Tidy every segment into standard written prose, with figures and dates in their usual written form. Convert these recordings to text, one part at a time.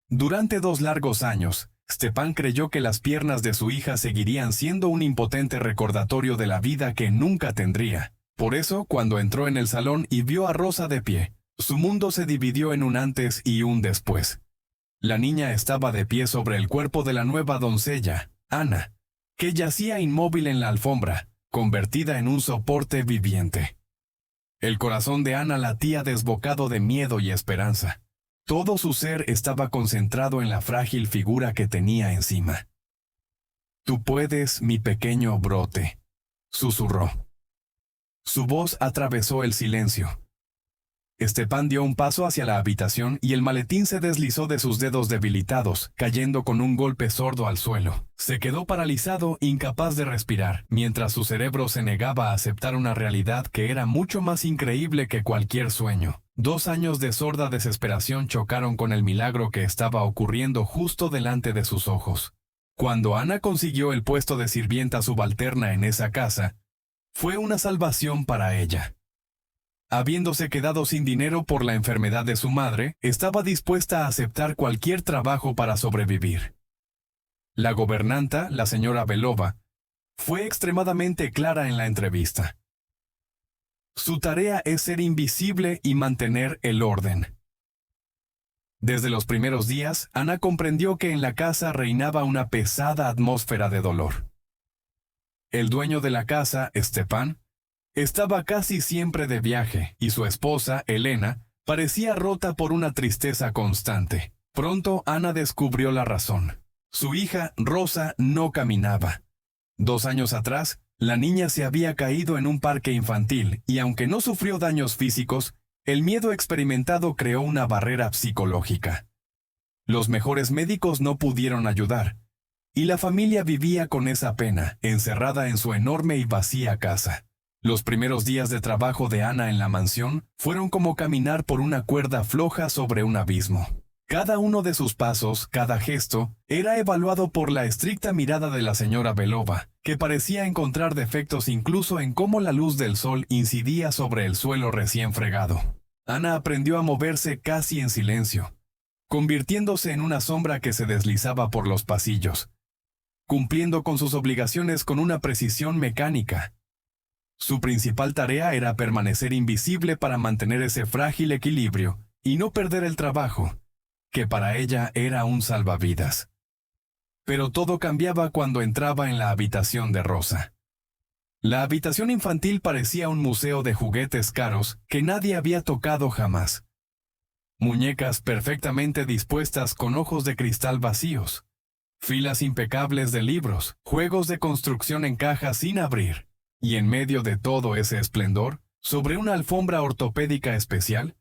Durante 2 largos años, Stepan creyó que las piernas de su hija seguirían siendo un impotente recordatorio de la vida que nunca tendría. Por eso, cuando entró en el salón y vio a Rosa de pie, su mundo se dividió en un antes y un después. La niña estaba de pie sobre el cuerpo de la nueva doncella, Ana, que yacía inmóvil en la alfombra, convertida en un soporte viviente. El corazón de Ana latía desbocado de miedo y esperanza. Todo su ser estaba concentrado en la frágil figura que tenía encima. «Tú puedes, mi pequeño brote», susurró. Su voz atravesó el silencio. Stepan dio un paso hacia la habitación y el maletín se deslizó de sus dedos debilitados, cayendo con un golpe sordo al suelo. Se quedó paralizado, incapaz de respirar, mientras su cerebro se negaba a aceptar una realidad que era mucho más increíble que cualquier sueño. 2 años de sorda desesperación chocaron con el milagro que estaba ocurriendo justo delante de sus ojos. Cuando Ana consiguió el puesto de sirvienta subalterna en esa casa, fue una salvación para ella. Habiéndose quedado sin dinero por la enfermedad de su madre, estaba dispuesta a aceptar cualquier trabajo para sobrevivir. La gobernanta, la señora Belova, fue extremadamente clara en la entrevista. Su tarea es ser invisible y mantener el orden. Desde los primeros días, Ana comprendió que en la casa reinaba una pesada atmósfera de dolor. El dueño de la casa, Stepan, estaba casi siempre de viaje, y su esposa, Elena, parecía rota por una tristeza constante. Pronto Ana descubrió la razón. Su hija, Rosa, no caminaba. 2 años atrás, la niña se había caído en un parque infantil, y aunque no sufrió daños físicos, el miedo experimentado creó una barrera psicológica. Los mejores médicos no pudieron ayudar, y la familia vivía con esa pena, encerrada en su enorme y vacía casa. Los primeros días de trabajo de Ana en la mansión fueron como caminar por una cuerda floja sobre un abismo. Cada uno de sus pasos, cada gesto, era evaluado por la estricta mirada de la señora Belova, que parecía encontrar defectos incluso en cómo la luz del sol incidía sobre el suelo recién fregado. Ana aprendió a moverse casi en silencio, convirtiéndose en una sombra que se deslizaba por los pasillos, cumpliendo con sus obligaciones con una precisión mecánica. Su principal tarea era permanecer invisible para mantener ese frágil equilibrio y no perder el trabajo, que para ella era un salvavidas. Pero todo cambiaba cuando entraba en la habitación de Rosa. La habitación infantil parecía un museo de juguetes caros que nadie había tocado jamás. Muñecas perfectamente dispuestas con ojos de cristal vacíos, filas impecables de libros, juegos de construcción en cajas sin abrir. Y en medio de todo ese esplendor, sobre una alfombra ortopédica especial,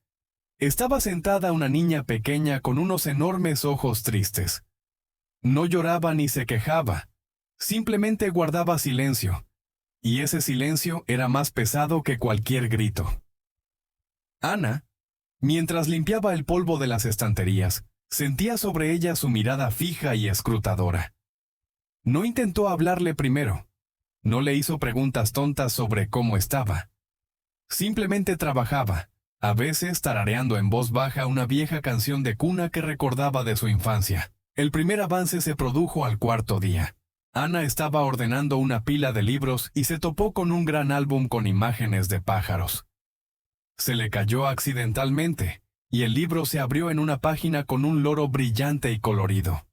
estaba sentada una niña pequeña con unos enormes ojos tristes. No lloraba ni se quejaba, simplemente guardaba silencio, y ese silencio era más pesado que cualquier grito. Ana, mientras limpiaba el polvo de las estanterías, sentía sobre ella su mirada fija y escrutadora. No intentó hablarle primero. No le hizo preguntas tontas sobre cómo estaba. Simplemente trabajaba, a veces tarareando en voz baja una vieja canción de cuna que recordaba de su infancia. El primer avance se produjo al 4.º día. Ana estaba ordenando una pila de libros y se topó con un gran álbum con imágenes de pájaros. Se le cayó accidentalmente, y el libro se abrió en una página con un loro brillante y colorido.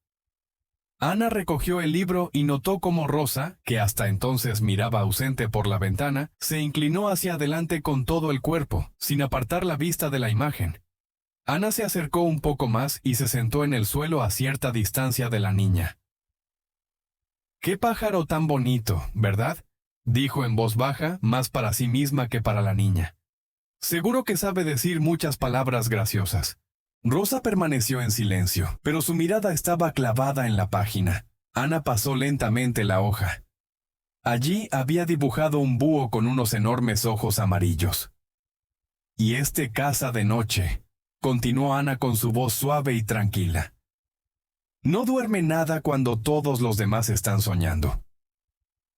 Ana recogió el libro y notó cómo Rosa, que hasta entonces miraba ausente por la ventana, se inclinó hacia adelante con todo el cuerpo, sin apartar la vista de la imagen. Ana se acercó un poco más y se sentó en el suelo a cierta distancia de la niña. «Qué pájaro tan bonito, ¿verdad?», dijo en voz baja, más para sí misma que para la niña. «Seguro que sabe decir muchas palabras graciosas». Rosa permaneció en silencio, pero su mirada estaba clavada en la página. Ana pasó lentamente la hoja. Allí había dibujado un búho con unos enormes ojos amarillos. «Y este caza de noche», continuó Ana con su voz suave y tranquila. «No duerme nada cuando todos los demás están soñando.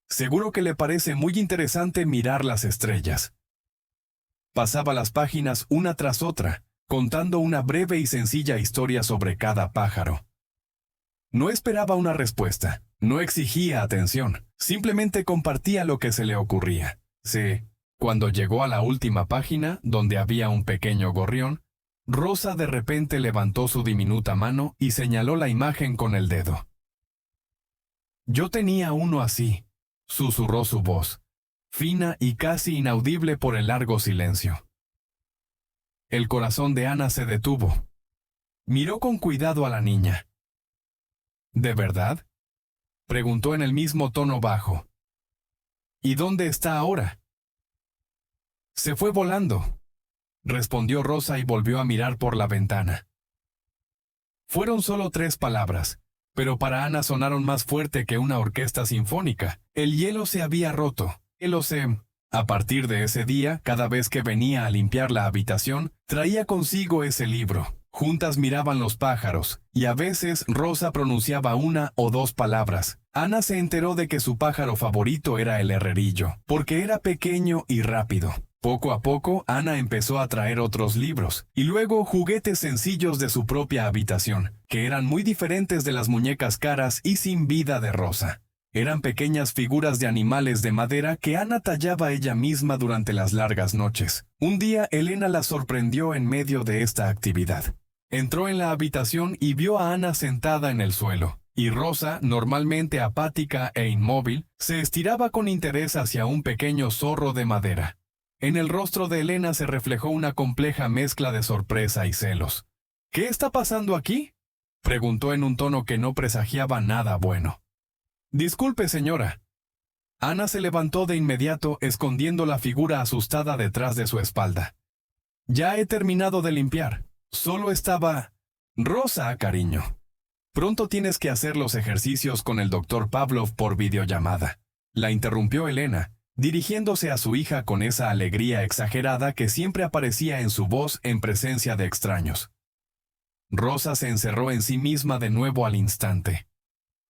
Seguro que le parece muy interesante mirar las estrellas». Pasaba las páginas una tras otra, contando una breve y sencilla historia sobre cada pájaro. No esperaba una respuesta, no exigía atención, simplemente compartía lo que se le ocurría. Cuando llegó a la última página, donde había un pequeño gorrión, Rosa de repente levantó su diminuta mano y señaló la imagen con el dedo. «Yo tenía uno así», susurró su voz, fina y casi inaudible por el largo silencio. El corazón de Ana se detuvo. Miró con cuidado a la niña. «¿De verdad?», preguntó en el mismo tono bajo. «¿Y dónde está ahora?». «Se fue volando», respondió Rosa y volvió a mirar por la ventana. Fueron solo 3 palabras, pero para Ana sonaron más fuerte que una orquesta sinfónica. El hielo se había roto. A partir de ese día, cada vez que venía a limpiar la habitación, traía consigo ese libro. Juntas miraban los pájaros, y a veces Rosa pronunciaba 1 o 2 palabras. Ana se enteró de que su pájaro favorito era el herrerillo, porque era pequeño y rápido. Poco a poco, Ana empezó a traer otros libros, y luego juguetes sencillos de su propia habitación, que eran muy diferentes de las muñecas caras y sin vida de Rosa. Eran pequeñas figuras de animales de madera que Ana tallaba ella misma durante las largas noches. Un día, Elena la sorprendió en medio de esta actividad. Entró en la habitación y vio a Ana sentada en el suelo, y Rosa, normalmente apática e inmóvil, se estiraba con interés hacia un pequeño zorro de madera. En el rostro de Elena se reflejó una compleja mezcla de sorpresa y celos. «¿Qué está pasando aquí?», preguntó en un tono que no presagiaba nada bueno. «Disculpe, señora». Ana se levantó de inmediato, escondiendo la figura asustada detrás de su espalda. «Ya he terminado de limpiar. Solo estaba...». «Rosa, cariño. Pronto tienes que hacer los ejercicios con el doctor Pavlov por videollamada», la interrumpió Elena, dirigiéndose a su hija con esa alegría exagerada que siempre aparecía en su voz en presencia de extraños. Rosa se encerró en sí misma de nuevo al instante.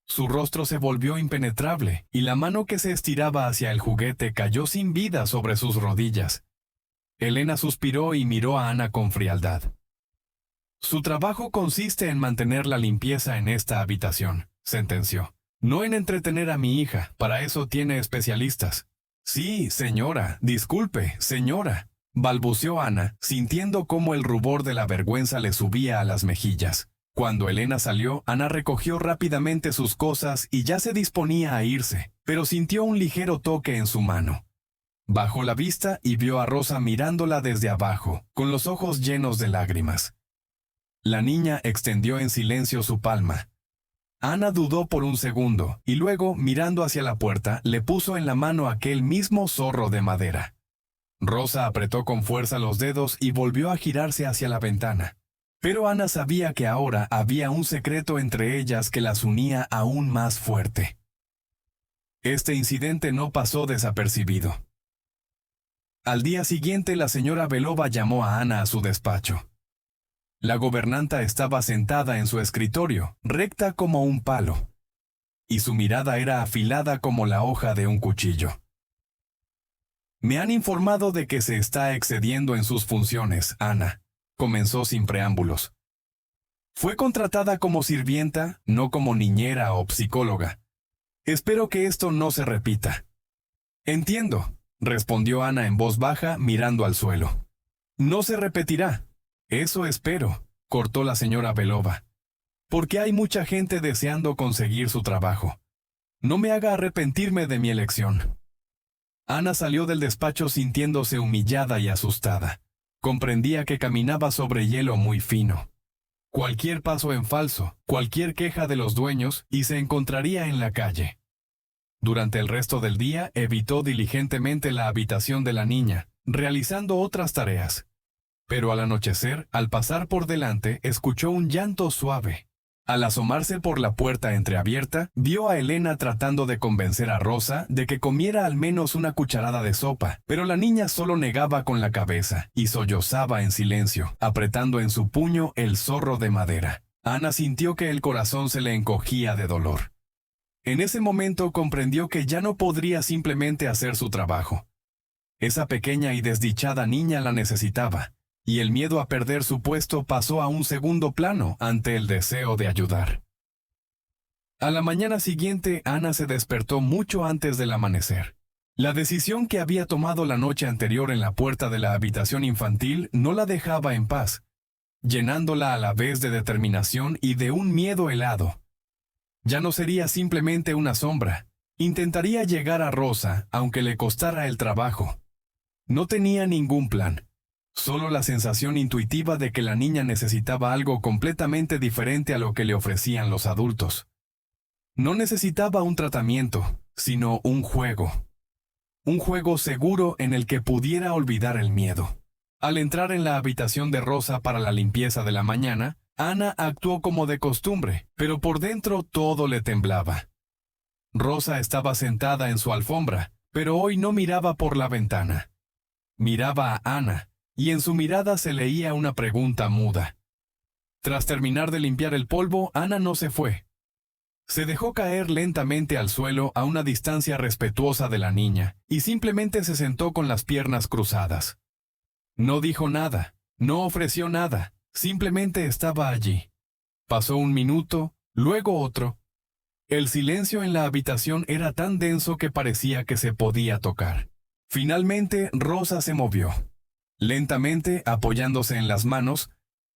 Su rostro se volvió impenetrable, y la mano que se estiraba hacia el juguete cayó sin vida sobre sus rodillas. Elena suspiró y miró a Ana con frialdad. «Su trabajo consiste en mantener la limpieza en esta habitación», sentenció. «No en entretener a mi hija, para eso tiene especialistas». «Sí, señora, disculpe, señora», balbuceó Ana, sintiendo cómo el rubor de la vergüenza le subía a las mejillas. Cuando Elena salió, Ana recogió rápidamente sus cosas y ya se disponía a irse, pero sintió un ligero toque en su mano. Bajó la vista y vio a Rosa mirándola desde abajo, con los ojos llenos de lágrimas. La niña extendió en silencio su palma. Ana dudó por un segundo, y luego, mirando hacia la puerta, le puso en la mano aquel mismo zorro de madera. Rosa apretó con fuerza los dedos y volvió a girarse hacia la ventana. Pero Ana sabía que ahora había un secreto entre ellas que las unía aún más fuerte. Este incidente no pasó desapercibido. Al día siguiente, la señora Belova llamó a Ana a su despacho. La gobernanta estaba sentada en su escritorio, recta como un palo, y su mirada era afilada como la hoja de un cuchillo. «Me han informado de que se está excediendo en sus funciones, Ana», comenzó sin preámbulos. «Fue contratada como sirvienta, no como niñera o psicóloga. Espero que esto no se repita». «Entiendo», respondió Ana en voz baja, mirando al suelo. «No se repetirá. Eso espero», cortó la señora Belova. «Porque hay mucha gente deseando conseguir su trabajo. No me haga arrepentirme de mi elección». Ana salió del despacho sintiéndose humillada y asustada. Comprendía que caminaba sobre hielo muy fino. Cualquier paso en falso, cualquier queja de los dueños, y se encontraría en la calle. Durante el resto del día evitó diligentemente la habitación de la niña, realizando otras tareas. Pero al anochecer, al pasar por delante, escuchó un llanto suave. Al asomarse por la puerta entreabierta, vio a Elena tratando de convencer a Rosa de que comiera al menos una cucharada de sopa, pero la niña solo negaba con la cabeza y sollozaba en silencio, apretando en su puño el zorro de madera. Ana sintió que el corazón se le encogía de dolor. En ese momento comprendió que ya no podría simplemente hacer su trabajo. Esa pequeña y desdichada niña la necesitaba, y el miedo a perder su puesto pasó a un segundo plano ante el deseo de ayudar. A la mañana siguiente, Ana se despertó mucho antes del amanecer. La decisión que había tomado la noche anterior en la puerta de la habitación infantil no la dejaba en paz, llenándola a la vez de determinación y de un miedo helado. Ya no sería simplemente una sombra. Intentaría llegar a Rosa, aunque le costara el trabajo. No tenía ningún plan, solo la sensación intuitiva de que la niña necesitaba algo completamente diferente a lo que le ofrecían los adultos. No necesitaba un tratamiento, sino un juego. Un juego seguro en el que pudiera olvidar el miedo. Al entrar en la habitación de Rosa para la limpieza de la mañana, Ana actuó como de costumbre, pero por dentro todo le temblaba. Rosa estaba sentada en su alfombra, pero hoy no miraba por la ventana. Miraba a Ana, y en su mirada se leía una pregunta muda. Tras terminar de limpiar el polvo, Ana no se fue. Se dejó caer lentamente al suelo a una distancia respetuosa de la niña, y simplemente se sentó con las piernas cruzadas. No dijo nada, no ofreció nada, simplemente estaba allí. Pasó un minuto, luego otro. El silencio en la habitación era tan denso que parecía que se podía tocar. Finalmente, Rosa se movió. Lentamente, apoyándose en las manos,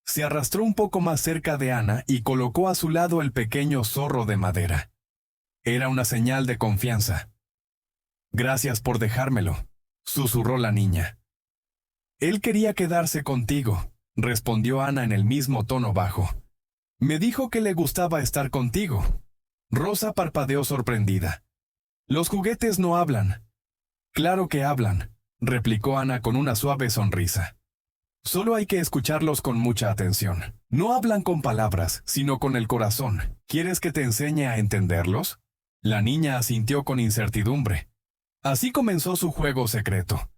se arrastró un poco más cerca de Ana y colocó a su lado el pequeño zorro de madera. Era una señal de confianza. «Gracias por dejármelo», susurró la niña. «Él quería quedarse contigo», respondió Ana en el mismo tono bajo. «Me dijo que le gustaba estar contigo». Rosa parpadeó sorprendida. «Los juguetes no hablan». «Claro que hablan», replicó Ana con una suave sonrisa. «Solo hay que escucharlos con mucha atención. No hablan con palabras, sino con el corazón. ¿Quieres que te enseñe a entenderlos?» La niña asintió con incertidumbre. Así comenzó su juego secreto.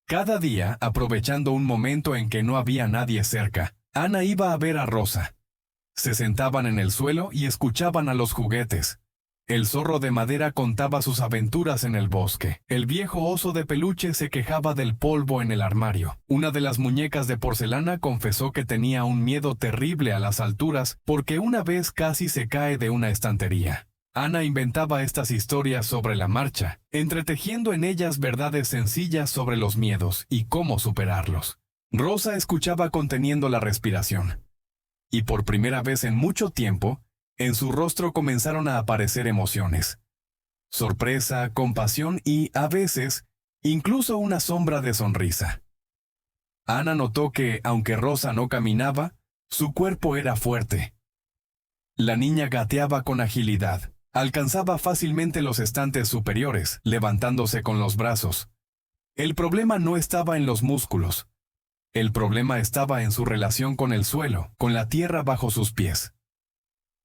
Cada día, aprovechando un momento en que no había nadie cerca, Ana iba a ver a Rosa. Se sentaban en el suelo y escuchaban a los juguetes. El zorro de madera contaba sus aventuras en el bosque. El viejo oso de peluche se quejaba del polvo en el armario. Una de las muñecas de porcelana confesó que tenía un miedo terrible a las alturas porque una vez casi se cae de una estantería. Ana inventaba estas historias sobre la marcha, entretejiendo en ellas verdades sencillas sobre los miedos y cómo superarlos. Rosa escuchaba conteniendo la respiración. Y por primera vez en mucho tiempo, en su rostro comenzaron a aparecer emociones. Sorpresa, compasión y, a veces, incluso una sombra de sonrisa. Ana notó que, aunque Rosa no caminaba, su cuerpo era fuerte. La niña gateaba con agilidad, alcanzaba fácilmente los estantes superiores, levantándose con los brazos. El problema no estaba en los músculos. El problema estaba en su relación con el suelo, con la tierra bajo sus pies.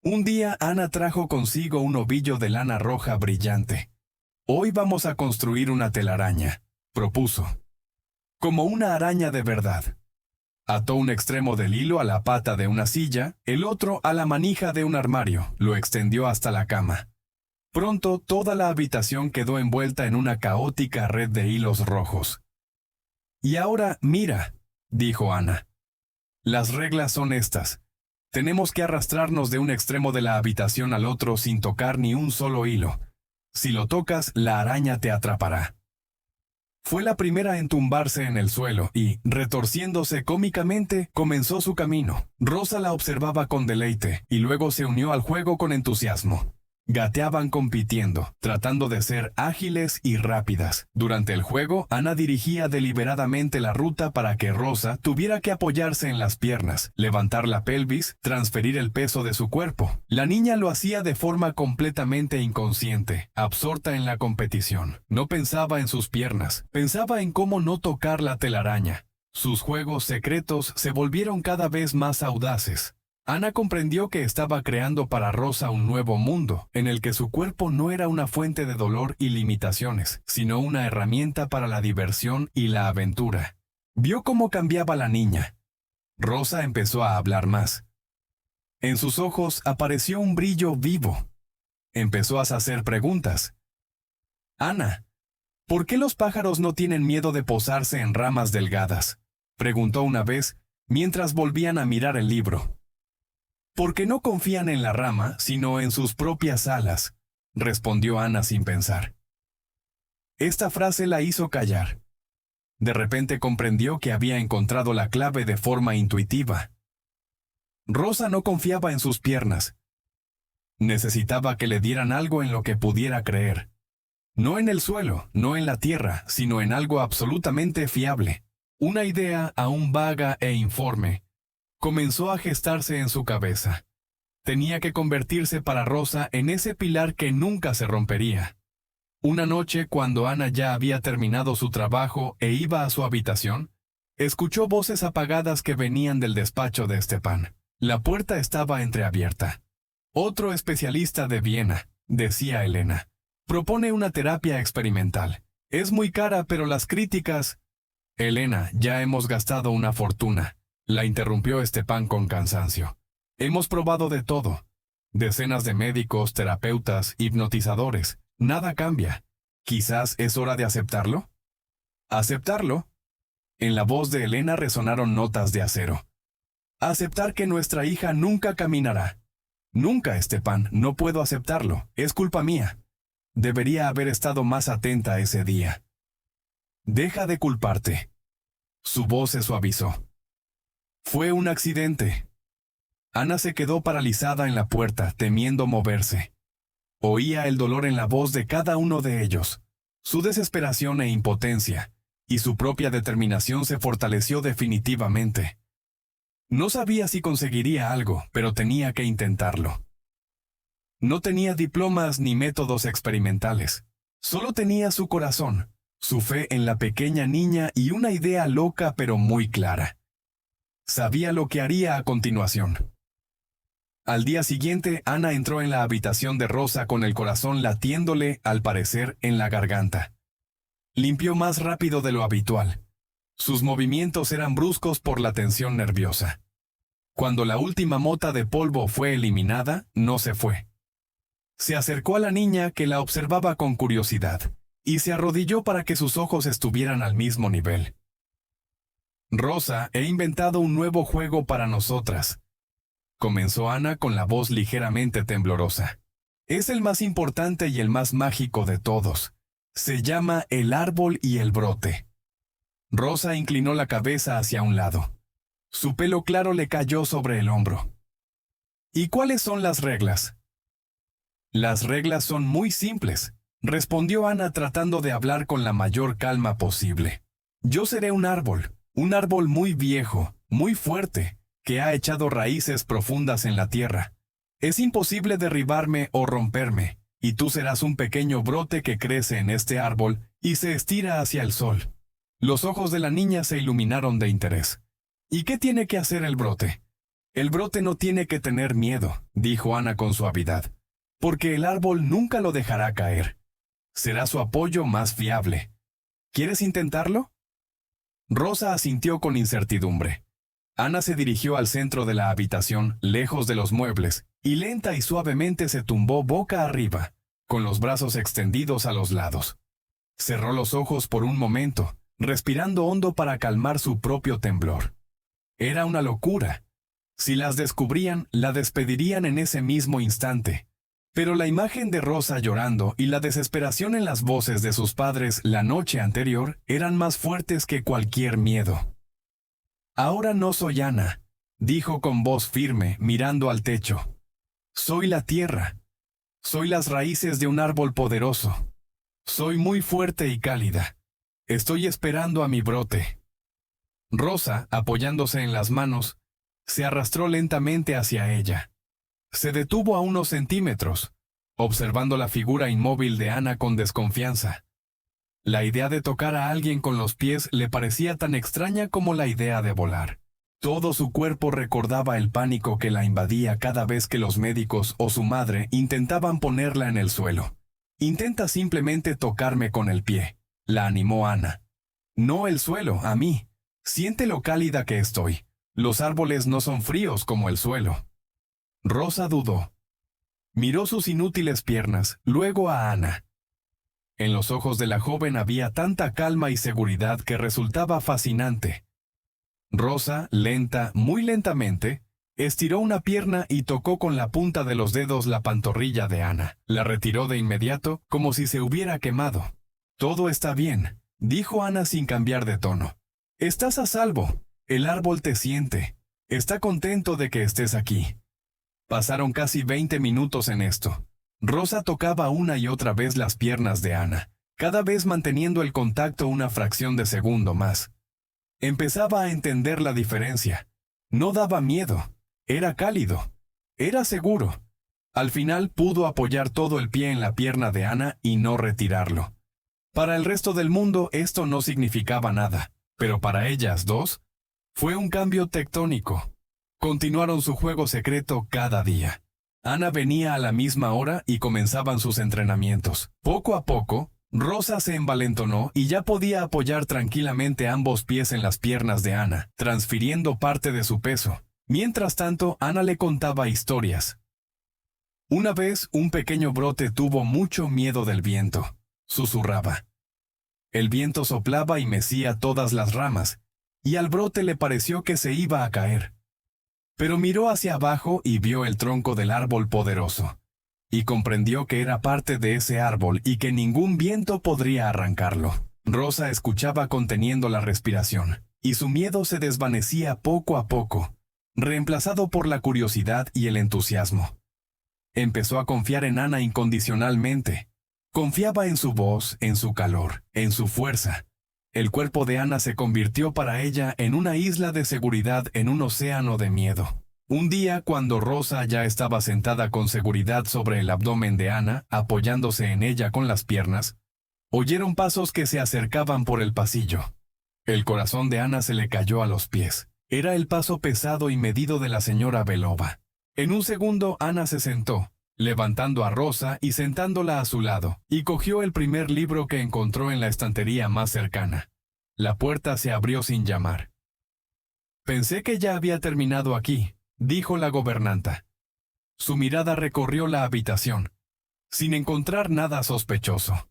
Un día Ana trajo consigo un ovillo de lana roja brillante. «Hoy vamos a construir una telaraña», propuso. «Como una araña de verdad». Ató un extremo del hilo a la pata de una silla, el otro a la manija de un armario, lo extendió hasta la cama. Pronto toda la habitación quedó envuelta en una caótica red de hilos rojos. «Y ahora, mira», dijo Ana. «Las reglas son estas. Tenemos que arrastrarnos de un extremo de la habitación al otro sin tocar ni un solo hilo. Si lo tocas, la araña te atrapará». Fue la primera en tumbarse en el suelo y, retorciéndose cómicamente, comenzó su camino. Rosa la observaba con deleite y luego se unió al juego con entusiasmo. Gateaban compitiendo, tratando de ser ágiles y rápidas. Durante el juego, Ana dirigía deliberadamente la ruta para que Rosa tuviera que apoyarse en las piernas, levantar la pelvis, transferir el peso de su cuerpo. La niña lo hacía de forma completamente inconsciente, absorta en la competición. No pensaba en sus piernas, pensaba en cómo no tocar la telaraña. Sus juegos secretos se volvieron cada vez más audaces. Ana comprendió que estaba creando para Rosa un nuevo mundo, en el que su cuerpo no era una fuente de dolor y limitaciones, sino una herramienta para la diversión y la aventura. Vio cómo cambiaba la niña. Rosa empezó a hablar más. En sus ojos apareció un brillo vivo. Empezó a hacer preguntas. «Ana, ¿por qué los pájaros no tienen miedo de posarse en ramas delgadas? preguntó una vez, mientras volvían a mirar el libro. Porque no confían en la rama, sino en sus propias alas, respondió Ana sin pensar. Esta frase la hizo callar. De repente comprendió que había encontrado la clave de forma intuitiva. Rosa no confiaba en sus piernas. Necesitaba que le dieran algo en lo que pudiera creer. No en el suelo, no en la tierra, sino en algo absolutamente fiable. Una idea aún vaga e informe comenzó a gestarse en su cabeza. Tenía que convertirse para Rosa en ese pilar que nunca se rompería. Una noche, cuando Ana ya había terminado su trabajo e iba a su habitación, escuchó voces apagadas que venían del despacho de Stepan. La puerta estaba entreabierta. Otro especialista de Viena, decía Elena, propone una terapia experimental. Es muy cara, pero las críticas... Elena, ya hemos gastado una fortuna, la interrumpió Stepan con cansancio. Hemos probado de todo. Decenas de médicos, terapeutas, hipnotizadores. Nada cambia. ¿Quizás es hora de aceptarlo? ¿Aceptarlo? En la voz de Elena resonaron notas de acero. Aceptar que nuestra hija nunca caminará. Nunca, Stepan, no puedo aceptarlo. Es culpa mía. Debería haber estado más atenta ese día. Deja de culparte. Su voz se suavizó. Fue un accidente. Ana se quedó paralizada en la puerta, temiendo moverse. Oía el dolor en la voz de cada uno de ellos, su desesperación e impotencia, y su propia determinación se fortaleció definitivamente. No sabía si conseguiría algo, pero tenía que intentarlo. No tenía diplomas ni métodos experimentales. Solo tenía su corazón, su fe en la pequeña niña y una idea loca pero muy clara. Sabía lo que haría a continuación. Al día siguiente, Ana entró en la habitación de Rosa con el corazón latiéndole, al parecer, en la garganta. Limpió más rápido de lo habitual. Sus movimientos eran bruscos por la tensión nerviosa. Cuando la última mota de polvo fue eliminada, no se fue. Se acercó a la niña, que la observaba con curiosidad, y se arrodilló para que sus ojos estuvieran al mismo nivel. Rosa, he inventado un nuevo juego para nosotras, comenzó Ana con la voz ligeramente temblorosa. Es el más importante y el más mágico de todos. Se llama el árbol y el brote. Rosa inclinó la cabeza hacia un lado. Su pelo claro le cayó sobre el hombro. ¿Y cuáles son las reglas? Las reglas son muy simples, respondió Ana tratando de hablar con la mayor calma posible. Yo seré un árbol muy viejo, muy fuerte, que ha echado raíces profundas en la tierra. Es imposible derribarme o romperme, y tú serás un pequeño brote que crece en este árbol y se estira hacia el sol. Los ojos de la niña se iluminaron de interés. ¿Y qué tiene que hacer el brote? El brote no tiene que tener miedo, dijo Ana con suavidad, porque el árbol nunca lo dejará caer. Será su apoyo más fiable. ¿Quieres intentarlo? Rosa asintió con incertidumbre. Ana se dirigió al centro de la habitación, lejos de los muebles, y lenta y suavemente se tumbó boca arriba, con los brazos extendidos a los lados. Cerró los ojos por un momento, respirando hondo para calmar su propio temblor. Era una locura. Si las descubrían, la despedirían en ese mismo instante. Pero la imagen de Rosa llorando y la desesperación en las voces de sus padres la noche anterior eran más fuertes que cualquier miedo. Ahora no soy Ana, dijo con voz firme, mirando al techo. Soy la tierra. Soy las raíces de un árbol poderoso. Soy muy fuerte y cálida. Estoy esperando a mi brote. Rosa, apoyándose en las manos, se arrastró lentamente hacia ella. Se detuvo a unos centímetros, observando la figura inmóvil de Ana con desconfianza. La idea de tocar a alguien con los pies le parecía tan extraña como la idea de volar. Todo su cuerpo recordaba el pánico que la invadía cada vez que los médicos o su madre intentaban ponerla en el suelo. Intenta simplemente tocarme con el pie, la animó Ana. No el suelo, a mí. Siente lo cálida que estoy. Los árboles no son fríos como el suelo. Rosa dudó. Miró sus inútiles piernas, luego a Ana. En los ojos de la joven había tanta calma y seguridad que resultaba fascinante. Rosa, lenta, muy lentamente, estiró una pierna y tocó con la punta de los dedos la pantorrilla de Ana. La retiró de inmediato, como si se hubiera quemado. «Todo está bien», dijo Ana sin cambiar de tono. «Estás a salvo. El árbol te siente. Está contento de que estés aquí». Pasaron casi 20 minutos en esto. Rosa tocaba una y otra vez las piernas de Ana, cada vez manteniendo el contacto una fracción de segundo más. Empezaba a entender la diferencia. No daba miedo. Era cálido. Era seguro. Al final pudo apoyar todo el pie en la pierna de Ana y no retirarlo. Para el resto del mundo esto no significaba nada, pero para ellas dos, fue un cambio tectónico. Continuaron su juego secreto cada día. Ana venía a la misma hora y comenzaban sus entrenamientos. Poco a poco, Rosa se envalentonó y ya podía apoyar tranquilamente ambos pies en las piernas de Ana, transfiriendo parte de su peso. Mientras tanto, Ana le contaba historias. Una vez, un pequeño brote tuvo mucho miedo del viento. Susurraba. El viento soplaba y mecía todas las ramas, y al brote le pareció que se iba a caer. Pero miró hacia abajo y vio el tronco del árbol poderoso, y comprendió que era parte de ese árbol y que ningún viento podría arrancarlo. Rosa escuchaba conteniendo la respiración, y su miedo se desvanecía poco a poco, reemplazado por la curiosidad y el entusiasmo. Empezó a confiar en Ana incondicionalmente. Confiaba en su voz, en su calor, en su fuerza. El cuerpo de Ana se convirtió para ella en una isla de seguridad en un océano de miedo. Un día, cuando Rosa ya estaba sentada con seguridad sobre el abdomen de Ana, apoyándose en ella con las piernas, oyeron pasos que se acercaban por el pasillo. El corazón de Ana se le cayó a los pies. Era el paso pesado y medido de la señora Belova. En un segundo, Ana se sentó, levantando a Rosa y sentándola a su lado, y cogió el primer libro que encontró en la estantería más cercana. La puerta se abrió sin llamar. «Pensé que ya había terminado aquí», dijo la gobernanta. Su mirada recorrió la habitación, sin encontrar nada sospechoso.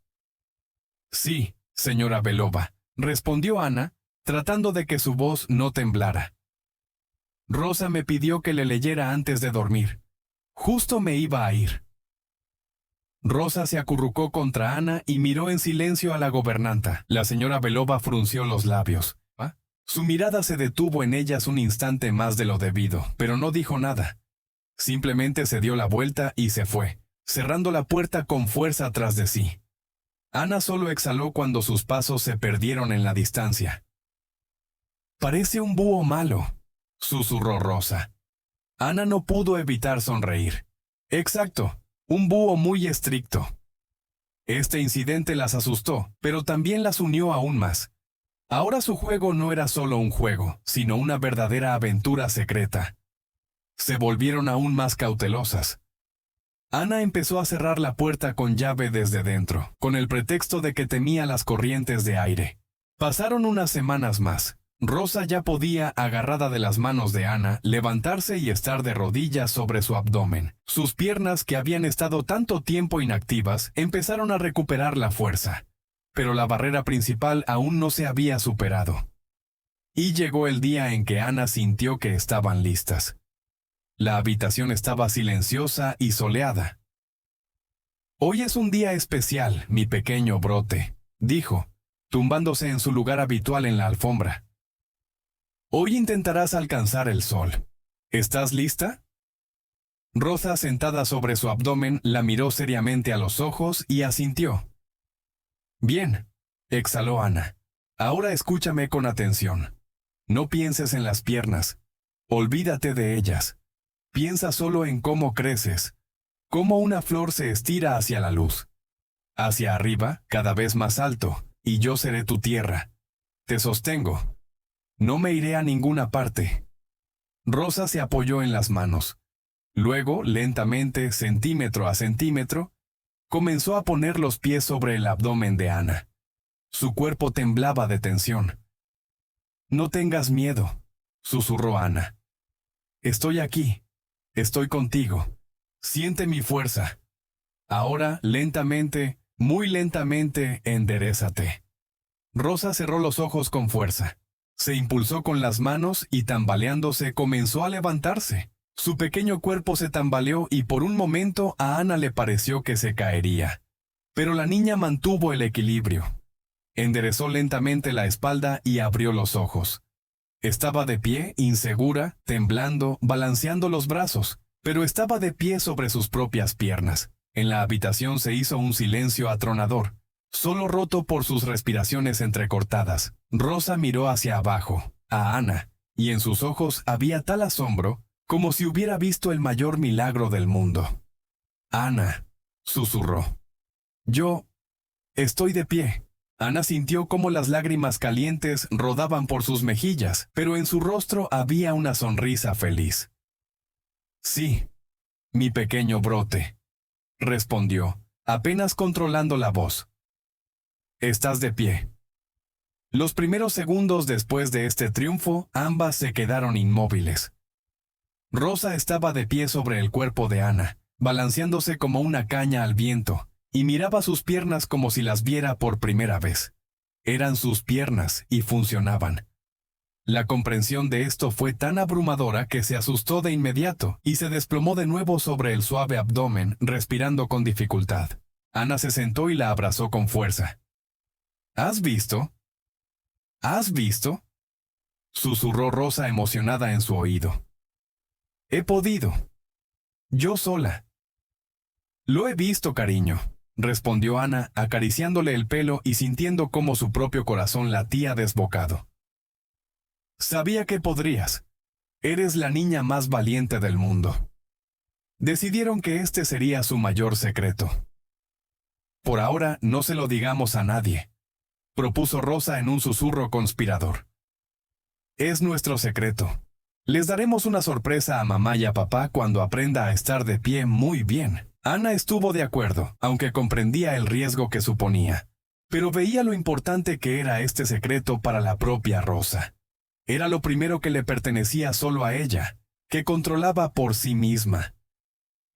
«Sí, señora Belova», respondió Ana, tratando de que su voz no temblara. «Rosa me pidió que le leyera antes de dormir. Justo me iba a ir». Rosa se acurrucó contra Ana y miró en silencio a la gobernanta. La señora Belova frunció los labios. Su mirada se detuvo en ellas un instante más de lo debido, pero no dijo nada. Simplemente se dio la vuelta y se fue, cerrando la puerta con fuerza tras de sí. Ana solo exhaló cuando sus pasos se perdieron en la distancia. «Parece un búho malo», susurró Rosa. Ana no pudo evitar sonreír. Exacto, un búho muy estricto. Este incidente las asustó, pero también las unió aún más. Ahora su juego no era solo un juego, sino una verdadera aventura secreta. Se volvieron aún más cautelosas. Ana empezó a cerrar la puerta con llave desde dentro, con el pretexto de que temía las corrientes de aire. Pasaron unas semanas más. Rosa ya podía, agarrada de las manos de Ana, levantarse y estar de rodillas sobre su abdomen. Sus piernas, que habían estado tanto tiempo inactivas, empezaron a recuperar la fuerza. Pero la barrera principal aún no se había superado. Y llegó el día en que Ana sintió que estaban listas. La habitación estaba silenciosa y soleada. «Hoy es un día especial, mi pequeño brote», dijo, tumbándose en su lugar habitual en la alfombra. «Hoy intentarás alcanzar el sol. ¿Estás lista?» Rosa, sentada sobre su abdomen, la miró seriamente a los ojos y asintió. «Bien», exhaló Ana. «Ahora escúchame con atención. No pienses en las piernas. Olvídate de ellas. Piensa solo en cómo creces, cómo una flor se estira hacia la luz. Hacia arriba, cada vez más alto, y yo seré tu tierra. Te sostengo. No me iré a ninguna parte». Rosa se apoyó en las manos. Luego, lentamente, centímetro a centímetro, comenzó a poner los pies sobre el abdomen de Ana. Su cuerpo temblaba de tensión. «No tengas miedo», susurró Ana. «Estoy aquí. Estoy contigo. Siente mi fuerza. Ahora, lentamente, muy lentamente, enderézate». Rosa cerró los ojos con fuerza. Se impulsó con las manos y tambaleándose comenzó a levantarse. Su pequeño cuerpo se tambaleó y por un momento a Ana le pareció que se caería. Pero la niña mantuvo el equilibrio. Enderezó lentamente la espalda y abrió los ojos. Estaba de pie, insegura, temblando, balanceando los brazos, pero estaba de pie sobre sus propias piernas. En la habitación se hizo un silencio atronador, solo roto por sus respiraciones entrecortadas. Rosa miró hacia abajo, a Ana, y en sus ojos había tal asombro como si hubiera visto el mayor milagro del mundo. «Ana», susurró. «Yo estoy de pie». Ana sintió cómo las lágrimas calientes rodaban por sus mejillas, pero en su rostro había una sonrisa feliz. «Sí, mi pequeño brote», respondió, apenas controlando la voz. «Estás de pie». Los primeros segundos después de este triunfo, ambas se quedaron inmóviles. Rosa estaba de pie sobre el cuerpo de Ana, balanceándose como una caña al viento, y miraba sus piernas como si las viera por primera vez. Eran sus piernas y funcionaban. La comprensión de esto fue tan abrumadora que se asustó de inmediato y se desplomó de nuevo sobre el suave abdomen, respirando con dificultad. Ana se sentó y la abrazó con fuerza. «¿Has visto? ¿Has visto?», susurró Rosa emocionada en su oído. «He podido. Yo sola». «Lo he visto, cariño», respondió Ana, acariciándole el pelo y sintiendo cómo su propio corazón latía desbocado. «Sabía que podrías. Eres la niña más valiente del mundo». Decidieron que este sería su mayor secreto. «Por ahora no se lo digamos a nadie», propuso Rosa en un susurro conspirador. «Es nuestro secreto. Les daremos una sorpresa a mamá y a papá cuando aprenda a estar de pie muy bien». Ana estuvo de acuerdo, aunque comprendía el riesgo que suponía. Pero veía lo importante que era este secreto para la propia Rosa. Era lo primero que le pertenecía solo a ella, que controlaba por sí misma.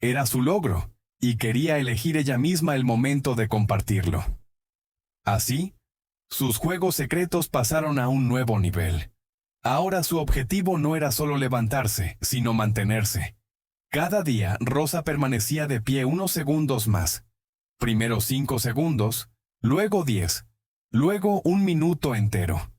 Era su logro, y quería elegir ella misma el momento de compartirlo. Así, sus juegos secretos pasaron a un nuevo nivel. Ahora su objetivo no era solo levantarse, sino mantenerse. Cada día, Rosa permanecía de pie unos segundos más. Primero 5 segundos, luego 10, luego 1 minuto entero.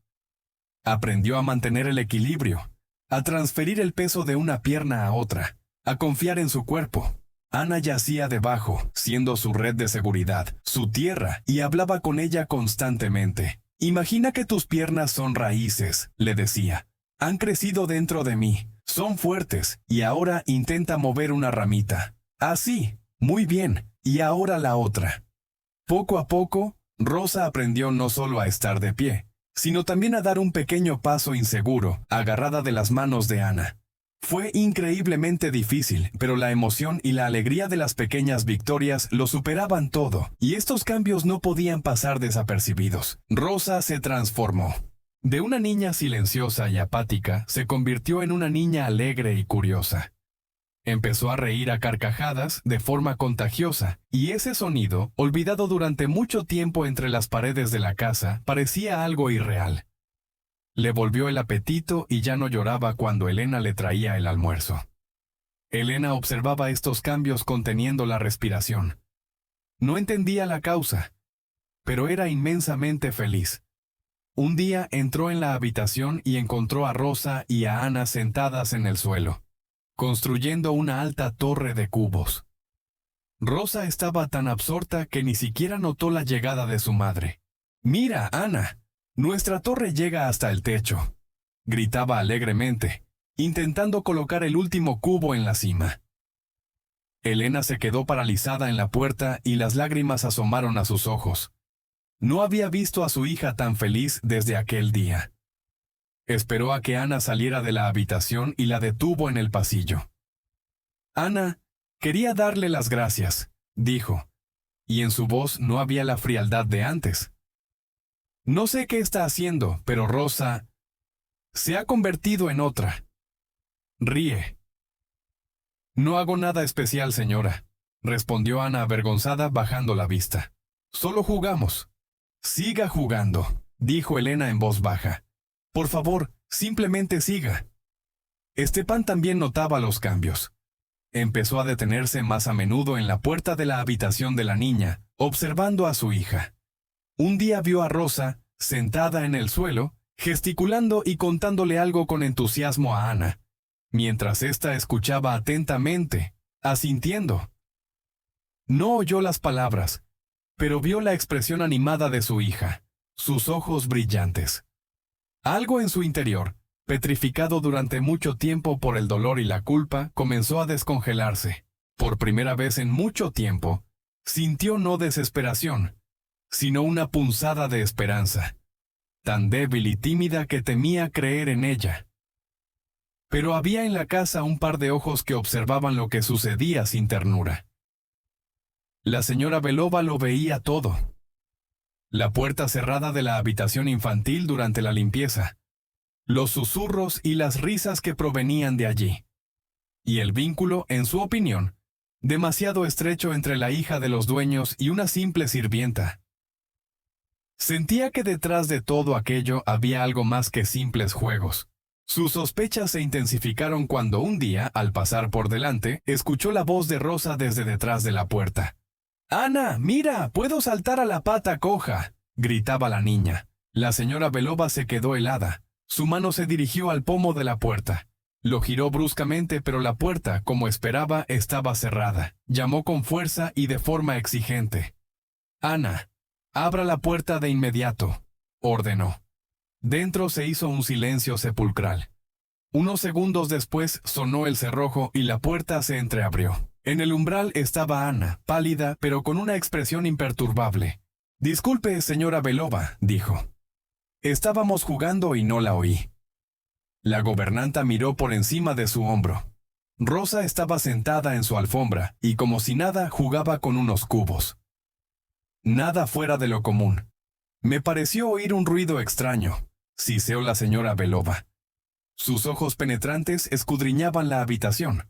Aprendió a mantener el equilibrio, a transferir el peso de una pierna a otra, a confiar en su cuerpo. Ana yacía debajo, siendo su red de seguridad, su tierra, y hablaba con ella constantemente. «Imagina que tus piernas son raíces», le decía. «Han crecido dentro de mí. Son fuertes, y ahora intenta mover una ramita. Así, muy bien, y ahora la otra». Poco a poco, Rosa aprendió no solo a estar de pie, sino también a dar un pequeño paso inseguro, agarrada de las manos de Ana. Fue increíblemente difícil, pero la emoción y la alegría de las pequeñas victorias lo superaban todo, y estos cambios no podían pasar desapercibidos. Rosa se transformó. De una niña silenciosa y apática, se convirtió en una niña alegre y curiosa. Empezó a reír a carcajadas de forma contagiosa, y ese sonido, olvidado durante mucho tiempo entre las paredes de la casa, parecía algo irreal. Le volvió el apetito y ya no lloraba cuando Elena le traía el almuerzo. Elena observaba estos cambios conteniendo la respiración. No entendía la causa, pero era inmensamente feliz. Un día entró en la habitación y encontró a Rosa y a Ana sentadas en el suelo, construyendo una alta torre de cubos. Rosa estaba tan absorta que ni siquiera notó la llegada de su madre. «Mira, Ana, nuestra torre llega hasta el techo», gritaba alegremente, intentando colocar el último cubo en la cima. Elena se quedó paralizada en la puerta y las lágrimas asomaron a sus ojos. No había visto a su hija tan feliz desde aquel día. Esperó a que Ana saliera de la habitación y la detuvo en el pasillo. «Ana, quería darle las gracias», dijo, y en su voz no había la frialdad de antes. «No sé qué está haciendo, pero Rosa se ha convertido en otra». Ríe. «No hago nada especial, señora», respondió Ana avergonzada bajando la vista. «Solo jugamos». «Siga jugando», dijo Elena en voz baja. Por favor, simplemente siga. Stepan también notaba los cambios. Empezó a detenerse más a menudo en la puerta de la habitación de la niña, observando a su hija. Un día vio a Rosa, sentada en el suelo, gesticulando y contándole algo con entusiasmo a Ana, mientras ésta escuchaba atentamente, asintiendo. No oyó las palabras, pero vio la expresión animada de su hija, sus ojos brillantes. Algo en su interior, petrificado durante mucho tiempo por el dolor y la culpa, comenzó a descongelarse. Por primera vez en mucho tiempo, sintió no desesperación, sino una punzada de esperanza, tan débil y tímida que temía creer en ella. Pero había en la casa un par de ojos que observaban lo que sucedía sin ternura. La señora Belova lo veía todo. La puerta cerrada de la habitación infantil durante la limpieza, los susurros y las risas que provenían de allí, y el vínculo, en su opinión, demasiado estrecho entre la hija de los dueños y una simple sirvienta. Sentía que detrás de todo aquello había algo más que simples juegos. Sus sospechas se intensificaron cuando un día, al pasar por delante, escuchó la voz de Rosa desde detrás de la puerta. «Ana, mira, puedo saltar a la pata coja», gritaba la niña. La señora Belova se quedó helada. Su mano se dirigió al pomo de la puerta. Lo giró bruscamente, pero la puerta, como esperaba, estaba cerrada. Llamó con fuerza y de forma exigente. «Ana, abra la puerta de inmediato», ordenó. Dentro se hizo un silencio sepulcral. Unos segundos después sonó el cerrojo y la puerta se entreabrió. En el umbral estaba Ana, pálida, pero con una expresión imperturbable. «Disculpe, señora Belova», dijo. «Estábamos jugando y no la oí». La gobernanta miró por encima de su hombro. Rosa estaba sentada en su alfombra y como si nada jugaba con unos cubos. Nada fuera de lo común. «Me pareció oír un ruido extraño», siseó la señora Belova. Sus ojos penetrantes escudriñaban la habitación.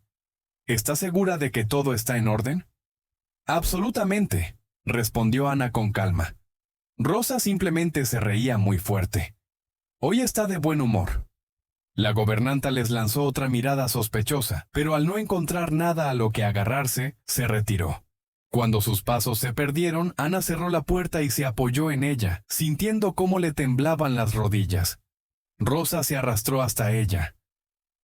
«¿Está segura de que todo está en orden?» «Absolutamente», respondió Ana con calma. Rosa simplemente se reía muy fuerte. «Hoy está de buen humor». La gobernanta les lanzó otra mirada sospechosa, pero al no encontrar nada a lo que agarrarse, se retiró. Cuando sus pasos se perdieron, Ana cerró la puerta y se apoyó en ella, sintiendo cómo le temblaban las rodillas. Rosa se arrastró hasta ella.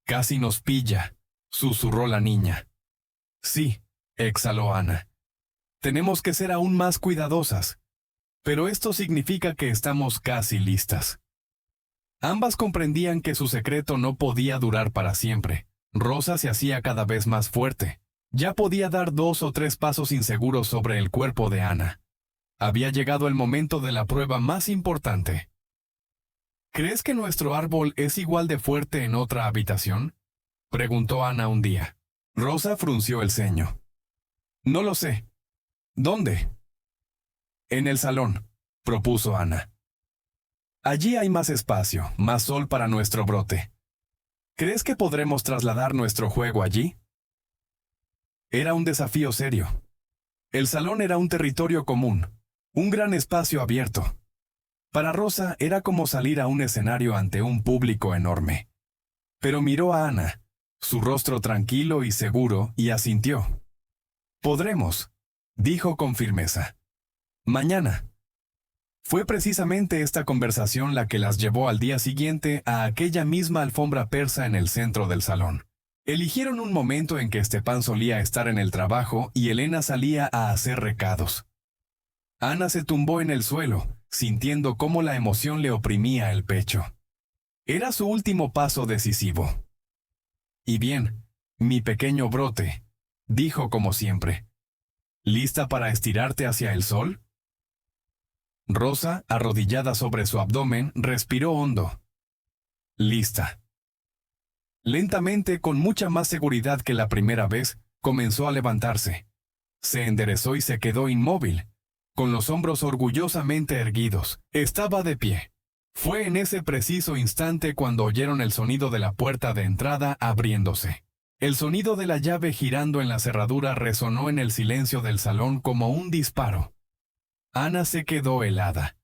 «Casi nos pilla», susurró la niña. «Sí», exhaló Ana. «Tenemos que ser aún más cuidadosas. Pero esto significa que estamos casi listas». Ambas comprendían que su secreto no podía durar para siempre. Rosa se hacía cada vez más fuerte. Ya podía dar 2 o 3 pasos inseguros sobre el cuerpo de Ana. Había llegado el momento de la prueba más importante. «¿Crees que nuestro árbol es igual de fuerte en otra habitación?», preguntó Ana un día. Rosa frunció el ceño. «No lo sé». «¿Dónde?» «En el salón», propuso Ana. «Allí hay más espacio, más sol para nuestro brote. ¿Crees que podremos trasladar nuestro juego allí?». Era un desafío serio. El salón era un territorio común, un gran espacio abierto. Para Rosa era como salir a un escenario ante un público enorme. Pero miró a Ana, su rostro tranquilo y seguro, y asintió. «Podremos», dijo con firmeza. «Mañana». Fue precisamente esta conversación la que las llevó al día siguiente a aquella misma alfombra persa en el centro del salón. Eligieron un momento en que Stepan solía estar en el trabajo y Elena salía a hacer recados. Ana se tumbó en el suelo, sintiendo cómo la emoción le oprimía el pecho. Era su último paso decisivo. «Y bien, mi pequeño brote», dijo como siempre. «¿Lista para estirarte hacia el sol?». Rosa, arrodillada sobre su abdomen, respiró hondo. «Lista». Lentamente, con mucha más seguridad que la primera vez, comenzó a levantarse. Se enderezó y se quedó inmóvil, con los hombros orgullosamente erguidos. Estaba de pie. Fue en ese preciso instante cuando oyeron el sonido de la puerta de entrada abriéndose. El sonido de la llave girando en la cerradura resonó en el silencio del salón como un disparo. Ana se quedó helada.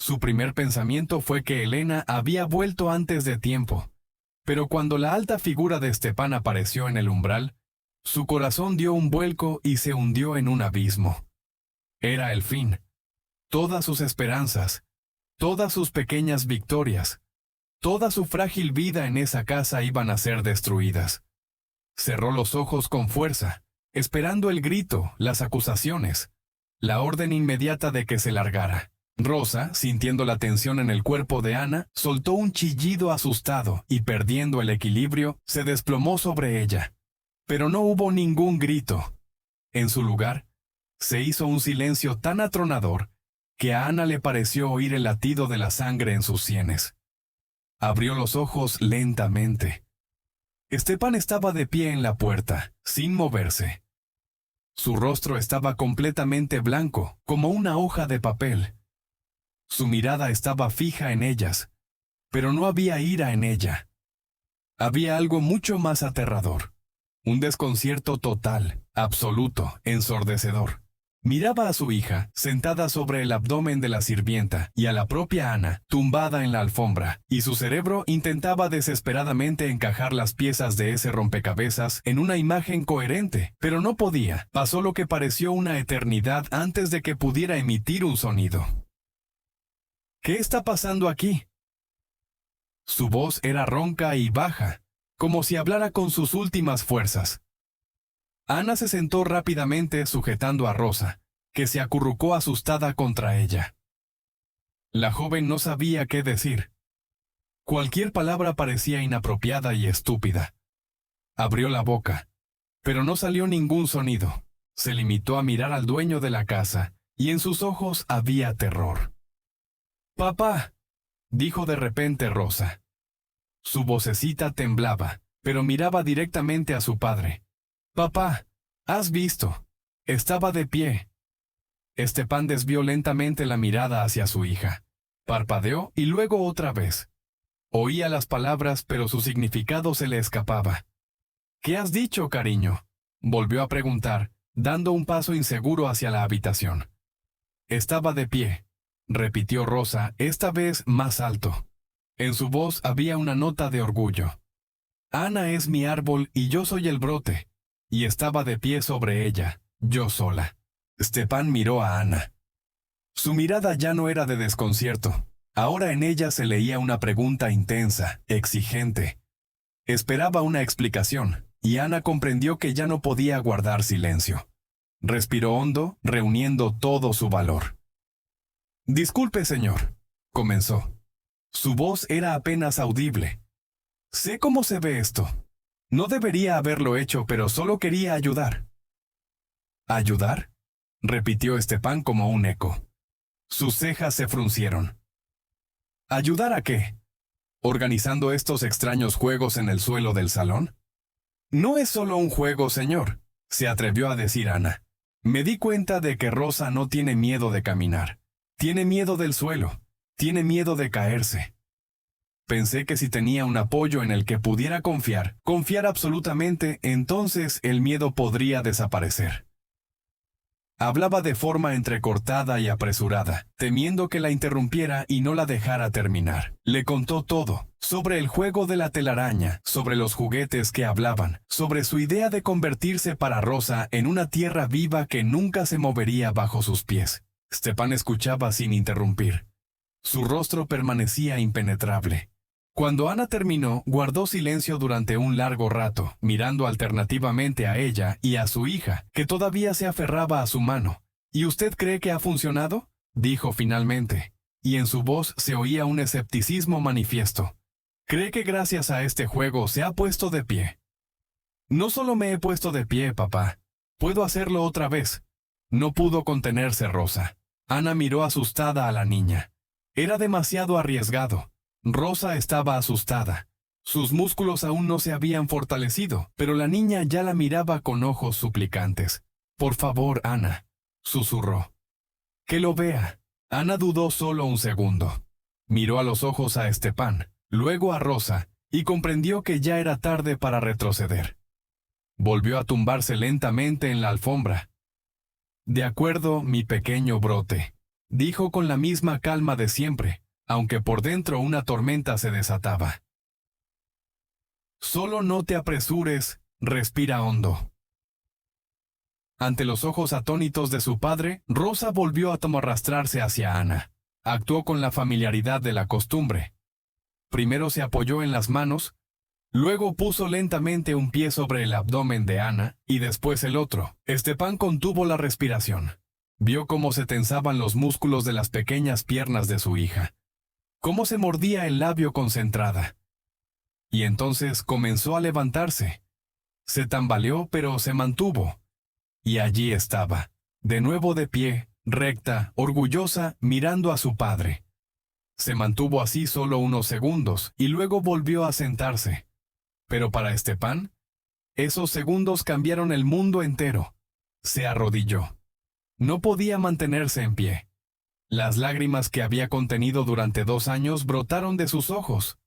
Su primer pensamiento fue que Elena había vuelto antes de tiempo, pero cuando la alta figura de Stepan apareció en el umbral, su corazón dio un vuelco y se hundió en un abismo. Era el fin. Todas sus esperanzas, todas sus pequeñas victorias, toda su frágil vida en esa casa iban a ser destruidas. Cerró los ojos con fuerza, esperando el grito, las acusaciones, la orden inmediata de que se largara. Rosa, sintiendo la tensión en el cuerpo de Ana, soltó un chillido asustado y, perdiendo el equilibrio, se desplomó sobre ella. Pero no hubo ningún grito. En su lugar, se hizo un silencio tan atronador que a Ana le pareció oír el latido de la sangre en sus sienes. Abrió los ojos lentamente. Stepan estaba de pie en la puerta, sin moverse. Su rostro estaba completamente blanco, como una hoja de papel. Su mirada estaba fija en ellas, pero no había ira en ella. Había algo mucho más aterrador. Un desconcierto total, absoluto, ensordecedor. Miraba a su hija, sentada sobre el abdomen de la sirvienta, y a la propia Ana, tumbada en la alfombra, y su cerebro intentaba desesperadamente encajar las piezas de ese rompecabezas en una imagen coherente, pero no podía. Pasó lo que pareció una eternidad antes de que pudiera emitir un sonido. ¿Qué está pasando aquí? Su voz era ronca y baja, como si hablara con sus últimas fuerzas. Ana se sentó rápidamente sujetando a Rosa, que se acurrucó asustada contra ella. La joven no sabía qué decir. Cualquier palabra parecía inapropiada y estúpida. Abrió la boca, pero no salió ningún sonido. Se limitó a mirar al dueño de la casa, y en sus ojos había terror. «Papá», dijo de repente Rosa. Su vocecita temblaba, pero miraba directamente a su padre. «Papá, ¿has visto? Estaba de pie». Stepan desvió lentamente la mirada hacia su hija. Parpadeó y luego otra vez. Oía las palabras, pero su significado se le escapaba. «¿Qué has dicho, cariño?», volvió a preguntar, dando un paso inseguro hacia la habitación. «Estaba de pie», repitió Rosa, esta vez más alto. En su voz había una nota de orgullo. «Ana es mi árbol y yo soy el brote», y estaba de pie sobre ella, yo sola. Stepan miró a Ana. Su mirada ya no era de desconcierto. Ahora en ella se leía una pregunta intensa, exigente. Esperaba una explicación, y Ana comprendió que ya no podía guardar silencio. Respiró hondo, reuniendo todo su valor. «Disculpe, señor», comenzó. Su voz era apenas audible. «Sé cómo se ve esto. No debería haberlo hecho, pero solo quería ayudar». «¿Ayudar?», repitió Stepan como un eco. Sus cejas se fruncieron. «¿Ayudar a qué? ¿Organizando estos extraños juegos en el suelo del salón?» «No es solo un juego, señor», se atrevió a decir Ana. «Me di cuenta de que Rosa no tiene miedo de caminar. Tiene miedo del suelo. Tiene miedo de caerse. Pensé que si tenía un apoyo en el que pudiera confiar absolutamente, entonces el miedo podría desaparecer». Hablaba de forma entrecortada y apresurada, temiendo que la interrumpiera y no la dejara terminar. Le contó todo, sobre el juego de la telaraña, sobre los juguetes que hablaban, sobre su idea de convertirse para Rosa en una tierra viva que nunca se movería bajo sus pies. Stepan escuchaba sin interrumpir. Su rostro permanecía impenetrable. Cuando Ana terminó, guardó silencio durante un largo rato, mirando alternativamente a ella y a su hija, que todavía se aferraba a su mano. «¿Y usted cree que ha funcionado?», dijo finalmente, y en su voz se oía un escepticismo manifiesto. «¿Cree que gracias a este juego se ha puesto de pie?». «No solo me he puesto de pie, papá. Puedo hacerlo otra vez». No pudo contenerse Rosa. Ana miró asustada a la niña. Era demasiado arriesgado. Rosa estaba asustada. Sus músculos aún no se habían fortalecido, pero la niña ya la miraba con ojos suplicantes. «Por favor, Ana», susurró. «Que lo vea». Ana dudó solo un segundo. Miró a los ojos a Stepan, luego a Rosa, y comprendió que ya era tarde para retroceder. Volvió a tumbarse lentamente en la alfombra. «De acuerdo, mi pequeño brote», dijo con la misma calma de siempre, aunque por dentro una tormenta se desataba. Solo no te apresures, respira hondo. Ante los ojos atónitos de su padre, Rosa volvió a arrastrarse hacia Ana. Actuó con la familiaridad de la costumbre. Primero se apoyó en las manos, luego puso lentamente un pie sobre el abdomen de Ana y después el otro. Stepan contuvo la respiración. Vio cómo se tensaban los músculos de las pequeñas piernas de su hija, cómo se mordía el labio concentrada. Y entonces comenzó a levantarse. Se tambaleó, pero se mantuvo. Y allí estaba, de nuevo de pie, recta, orgullosa, mirando a su padre. Se mantuvo así solo unos segundos, y luego volvió a sentarse. Pero para Stepan, esos segundos cambiaron el mundo entero. Se arrodilló. No podía mantenerse en pie. Las lágrimas que había contenido durante 2 años brotaron de sus ojos.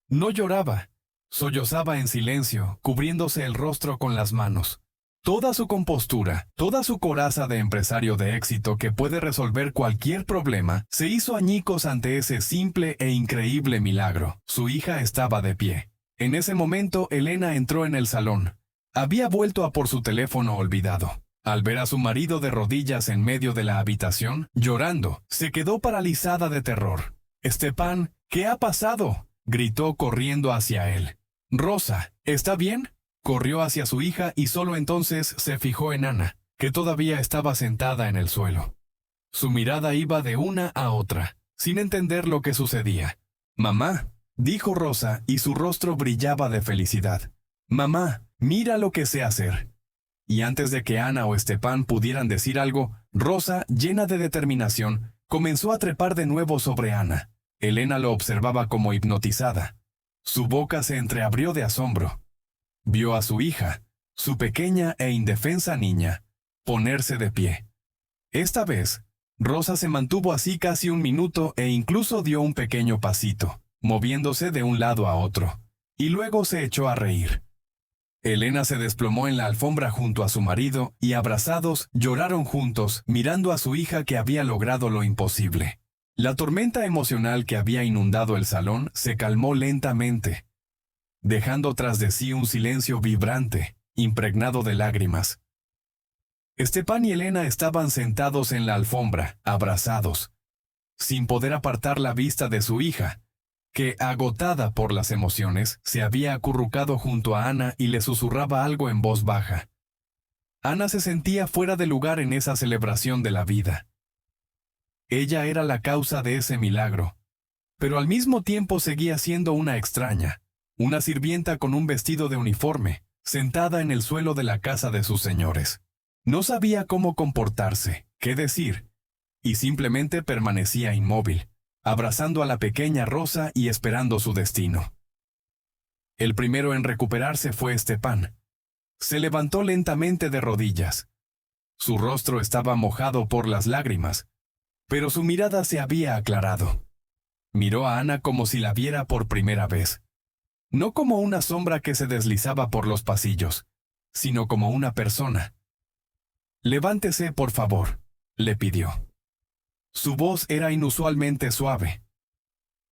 No lloraba, sollozaba en silencio, cubriéndose el rostro con las manos. Toda su compostura, toda su coraza de empresario de éxito que puede resolver cualquier problema, se hizo añicos ante ese simple e increíble milagro. Su hija estaba de pie. En ese momento, Elena entró en el salón. Había vuelto a por su teléfono olvidado. Al ver a su marido de rodillas en medio de la habitación, llorando, se quedó paralizada de terror. «Stepan, ¿qué ha pasado?», gritó corriendo hacia él. «Rosa, ¿está bien?». Corrió hacia su hija y solo entonces se fijó en Ana, que todavía estaba sentada en el suelo. Su mirada iba de una a otra, sin entender lo que sucedía. «Mamá», dijo Rosa, y su rostro brillaba de felicidad. «Mamá, mira lo que sé hacer». Y antes de que Ana o Stepan pudieran decir algo, Rosa, llena de determinación, comenzó a trepar de nuevo sobre Ana. Elena lo observaba como hipnotizada. Su boca se entreabrió de asombro. Vio a su hija, su pequeña e indefensa niña, ponerse de pie. Esta vez, Rosa se mantuvo así casi 1 minuto e incluso dio un pequeño pasito, moviéndose de un lado a otro, y luego se echó a reír. Elena se desplomó en la alfombra junto a su marido y abrazados lloraron juntos, mirando a su hija que había logrado lo imposible. La tormenta emocional que había inundado el salón se calmó lentamente, dejando tras de sí un silencio vibrante, impregnado de lágrimas. Stepan y Elena estaban sentados en la alfombra, abrazados, sin poder apartar la vista de su hija, que, agotada por las emociones, se había acurrucado junto a Ana y le susurraba algo en voz baja. Ana se sentía fuera de lugar en esa celebración de la vida. Ella era la causa de ese milagro, pero al mismo tiempo seguía siendo una extraña. Una sirvienta con un vestido de uniforme, sentada en el suelo de la casa de sus señores. No sabía cómo comportarse, qué decir, y simplemente permanecía inmóvil, abrazando a la pequeña Rosa y esperando su destino. El primero en recuperarse fue Stepan. Se levantó lentamente de rodillas. Su rostro estaba mojado por las lágrimas, pero su mirada se había aclarado. Miró a Ana como si la viera por primera vez. No como una sombra que se deslizaba por los pasillos, sino como una persona. «Levántese, por favor», le pidió. Su voz era inusualmente suave.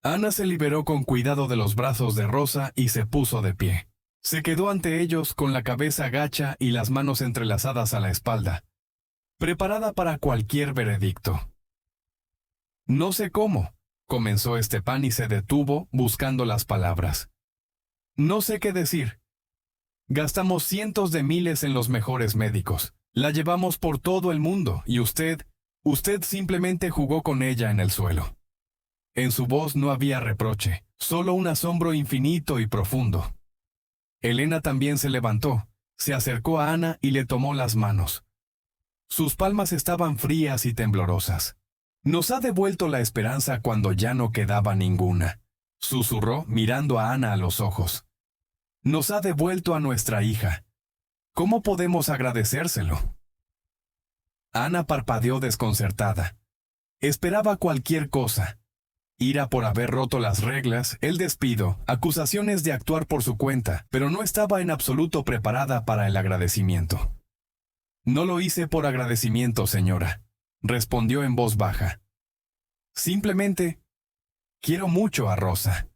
Ana se liberó con cuidado de los brazos de Rosa y se puso de pie. Se quedó ante ellos con la cabeza gacha y las manos entrelazadas a la espalda, preparada para cualquier veredicto. «No sé cómo», comenzó Stepan y se detuvo buscando las palabras. «No sé qué decir. Gastamos cientos de miles en los mejores médicos. La llevamos por todo el mundo y usted simplemente jugó con ella en el suelo». En su voz no había reproche, solo un asombro infinito y profundo. Elena también se levantó, se acercó a Ana y le tomó las manos. Sus palmas estaban frías y temblorosas. «Nos ha devuelto la esperanza cuando ya no quedaba ninguna», susurró mirando a Ana a los ojos. «Nos ha devuelto a nuestra hija. ¿Cómo podemos agradecérselo?». Ana parpadeó desconcertada. Esperaba cualquier cosa. Ira por haber roto las reglas, el despido, acusaciones de actuar por su cuenta, pero no estaba en absoluto preparada para el agradecimiento. «No lo hice por agradecimiento, señora», respondió en voz baja. Simplemente, quiero mucho a Rosa.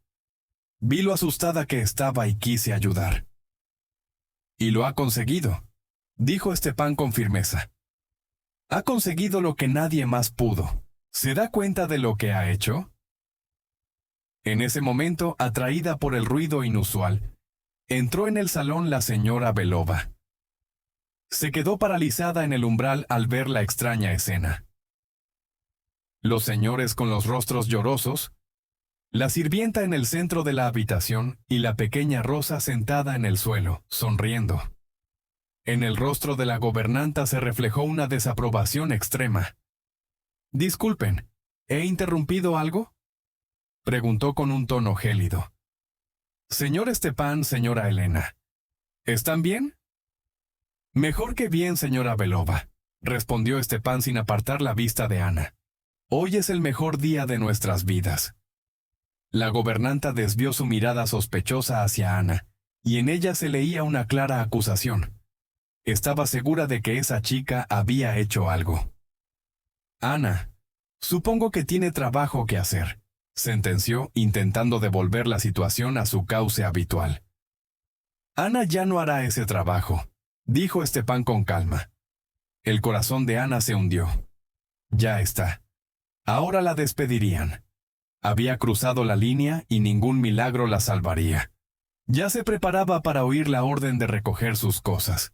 Vi lo asustada que estaba y quise ayudar. Y lo ha conseguido, dijo Stepan con firmeza. Ha conseguido lo que nadie más pudo. ¿Se da cuenta de lo que ha hecho? En ese momento, atraída por el ruido inusual, entró en el salón la señora Belova. Se quedó paralizada en el umbral al ver la extraña escena. Los señores con los rostros llorosos, la sirvienta en el centro de la habitación y la pequeña Rosa sentada en el suelo, sonriendo. En el rostro de la gobernanta se reflejó una desaprobación extrema. «Disculpen, ¿he interrumpido algo?», preguntó con un tono gélido. «Señor Stepan, señora Elena, ¿están bien?». «Mejor que bien, señora Belova», respondió Stepan sin apartar la vista de Ana. «Hoy es el mejor día de nuestras vidas». La gobernanta desvió su mirada sospechosa hacia Ana, y en ella se leía una clara acusación. Estaba segura de que esa chica había hecho algo. «Ana, supongo que tiene trabajo que hacer», sentenció, intentando devolver la situación a su cauce habitual. «Ana ya no hará ese trabajo», dijo Stepan con calma. El corazón de Ana se hundió. Ya está. Ahora la despedirían. Había cruzado la línea y ningún milagro la salvaría. Ya se preparaba para oír la orden de recoger sus cosas.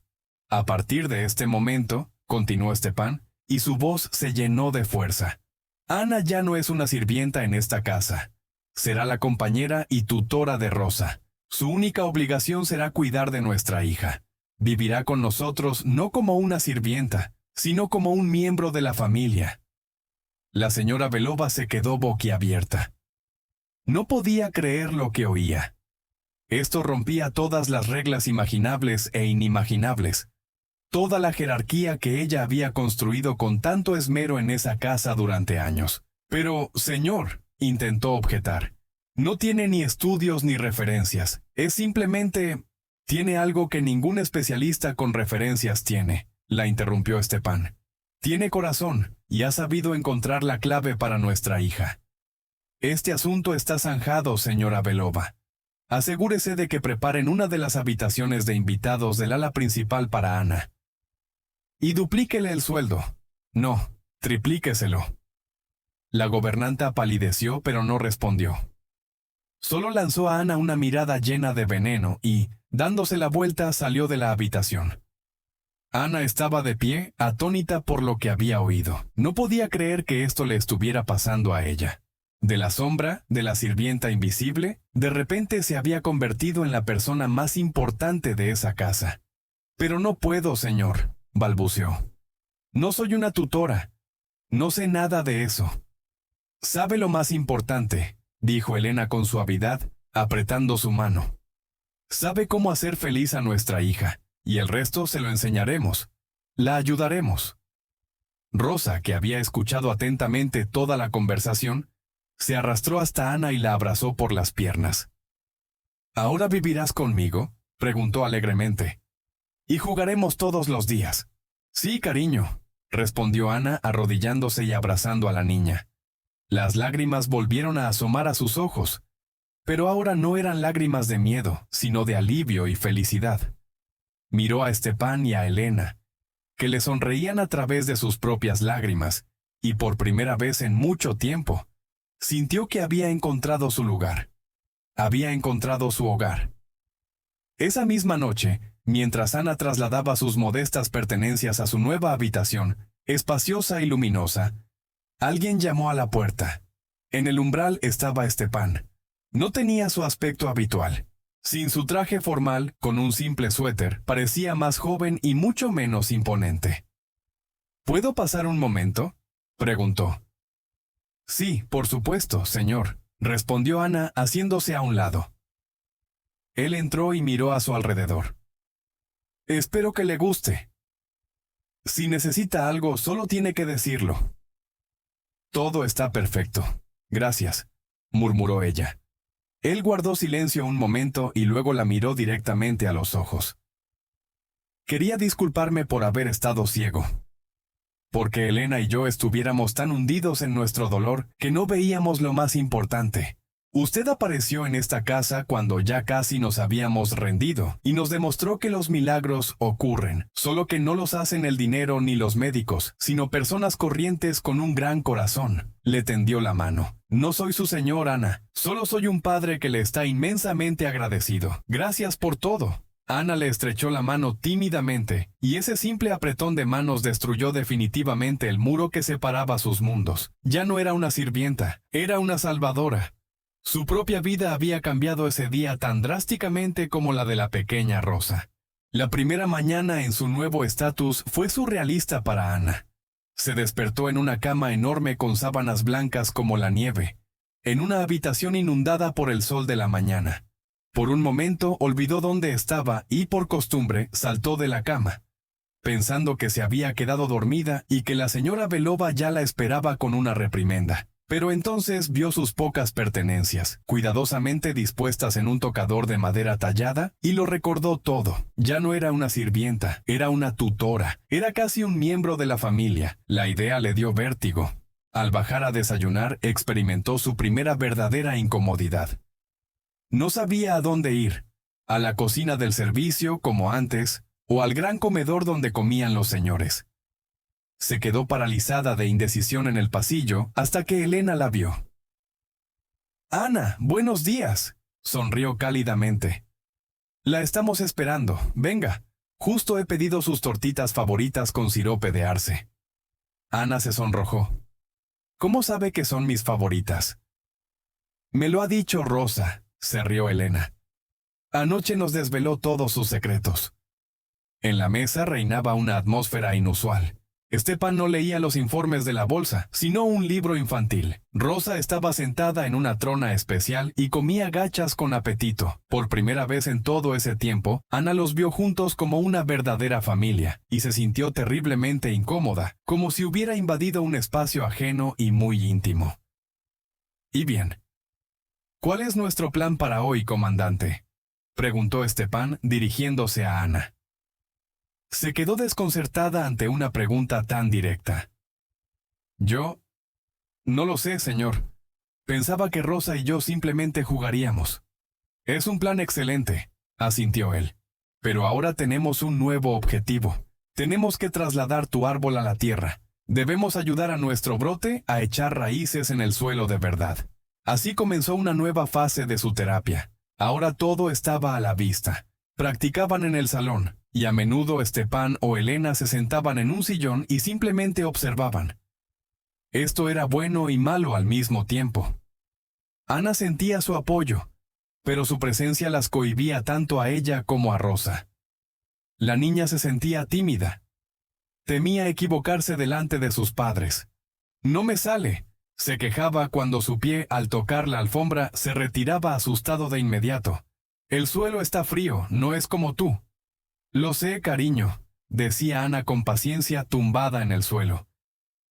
A partir de este momento, continuó Stepan, y su voz se llenó de fuerza. Ana ya no es una sirvienta en esta casa. Será la compañera y tutora de Rosa. Su única obligación será cuidar de nuestra hija. Vivirá con nosotros no como una sirvienta, sino como un miembro de la familia. La señora Belova se quedó boquiabierta. No podía creer lo que oía. Esto rompía todas las reglas imaginables e inimaginables. Toda la jerarquía que ella había construido con tanto esmero en esa casa durante años. «Pero, señor», intentó objetar, «no tiene ni estudios ni referencias. Es simplemente... Tiene algo que ningún especialista con referencias tiene», la interrumpió Stepan. «Tiene corazón y ha sabido encontrar la clave para nuestra hija. Este asunto está zanjado, señora Belova. Asegúrese de que preparen una de las habitaciones de invitados del ala principal para Ana. Y duplíquele el sueldo. No, triplíqueselo». La gobernanta palideció, pero no respondió. Solo lanzó a Ana una mirada llena de veneno y, dándose la vuelta, salió de la habitación. Ana estaba de pie, atónita por lo que había oído. No podía creer que esto le estuviera pasando a ella. De la sombra, de la sirvienta invisible, de repente se había convertido en la persona más importante de esa casa. «Pero no puedo, señor», balbuceó. «No soy una tutora. No sé nada de eso». «¿Sabe lo más importante?», dijo Elena con suavidad, apretando su mano. «Sabe cómo hacer feliz a nuestra hija, y el resto se lo enseñaremos. La ayudaremos». Rosa, que había escuchado atentamente toda la conversación, se arrastró hasta Ana y la abrazó por las piernas. «¿Ahora vivirás conmigo?», preguntó alegremente. «Y jugaremos todos los días». «Sí, cariño», respondió Ana arrodillándose y abrazando a la niña. Las lágrimas volvieron a asomar a sus ojos, pero ahora no eran lágrimas de miedo, sino de alivio y felicidad. Miró a Stepan y a Elena, que le sonreían a través de sus propias lágrimas, y por primera vez en mucho tiempo, sintió que había encontrado su lugar. Había encontrado su hogar. Esa misma noche, mientras Ana trasladaba sus modestas pertenencias a su nueva habitación, espaciosa y luminosa, alguien llamó a la puerta. En el umbral estaba Stepan. No tenía su aspecto habitual. Sin su traje formal, con un simple suéter, parecía más joven y mucho menos imponente. «¿Puedo pasar un momento?», preguntó. «Sí, por supuesto, señor», respondió Ana haciéndose a un lado. Él entró y miró a su alrededor. «Espero que le guste. Si necesita algo, solo tiene que decirlo». «Todo está perfecto. Gracias», murmuró ella. Él guardó silencio un momento y luego la miró directamente a los ojos. «Quería disculparme por haber estado ciego». porque Elena y yo estuviéramos tan hundidos en nuestro dolor que no veíamos lo más importante. Usted apareció en esta casa cuando ya casi nos habíamos rendido y nos demostró que los milagros ocurren, solo que no los hacen el dinero ni los médicos, sino personas corrientes con un gran corazón. Le tendió la mano. No soy su señor, Ana, solo soy un padre que le está inmensamente agradecido. Gracias por todo. Ana le estrechó la mano tímidamente, y ese simple apretón de manos destruyó definitivamente el muro que separaba sus mundos. Ya no era una sirvienta, era una salvadora. Su propia vida había cambiado ese día tan drásticamente como la de la pequeña Rosa. La primera mañana en su nuevo estatus fue surrealista para Ana. Se despertó en una cama enorme con sábanas blancas como la nieve, en una habitación inundada por el sol de la mañana. Por un momento olvidó dónde estaba y, por costumbre, saltó de la cama, pensando que se había quedado dormida y que la señora Belova ya la esperaba con una reprimenda. Pero entonces vio sus pocas pertenencias, cuidadosamente dispuestas en un tocador de madera tallada, y lo recordó todo. Ya no era una sirvienta, era una tutora, era casi un miembro de la familia. La idea le dio vértigo. Al bajar a desayunar, experimentó su primera verdadera incomodidad. No sabía a dónde ir, a la cocina del servicio, como antes, o al gran comedor donde comían los señores. Se quedó paralizada de indecisión en el pasillo hasta que Elena la vio. «Ana, buenos días», sonrió cálidamente. «La estamos esperando. Venga, justo he pedido sus tortitas favoritas con sirope de arce». Ana se sonrojó. «¿Cómo sabe que son mis favoritas?» «Me lo ha dicho Rosa», se rió Elena. «Anoche nos desveló todos sus secretos». En la mesa reinaba una atmósfera inusual. Stepan no leía los informes de la bolsa, sino un libro infantil. Rosa estaba sentada en una trona especial y comía gachas con apetito. Por primera vez en todo ese tiempo, Ana los vio juntos como una verdadera familia, y se sintió terriblemente incómoda, como si hubiera invadido un espacio ajeno y muy íntimo. «Y bien, ¿cuál es nuestro plan para hoy, comandante?», preguntó Stepan dirigiéndose a Ana. Se quedó desconcertada ante una pregunta tan directa. «Yo no lo sé, señor. Pensaba que Rosa y yo simplemente jugaríamos». «Es un plan excelente», asintió él. «Pero ahora tenemos un nuevo objetivo. Tenemos que trasladar tu árbol a la tierra. Debemos ayudar a nuestro brote a echar raíces en el suelo de verdad». Así comenzó una nueva fase de su terapia. Ahora todo estaba a la vista. Practicaban en el salón, y a menudo Stepan o Elena se sentaban en un sillón y simplemente observaban. Esto era bueno y malo al mismo tiempo. Ana sentía su apoyo, pero su presencia las cohibía tanto a ella como a Rosa. La niña se sentía tímida. Temía equivocarse delante de sus padres. «No me sale», se quejaba cuando su pie, al tocar la alfombra, se retiraba asustado de inmediato. «El suelo está frío, no es como tú». «Lo sé, cariño», decía Ana con paciencia tumbada en el suelo.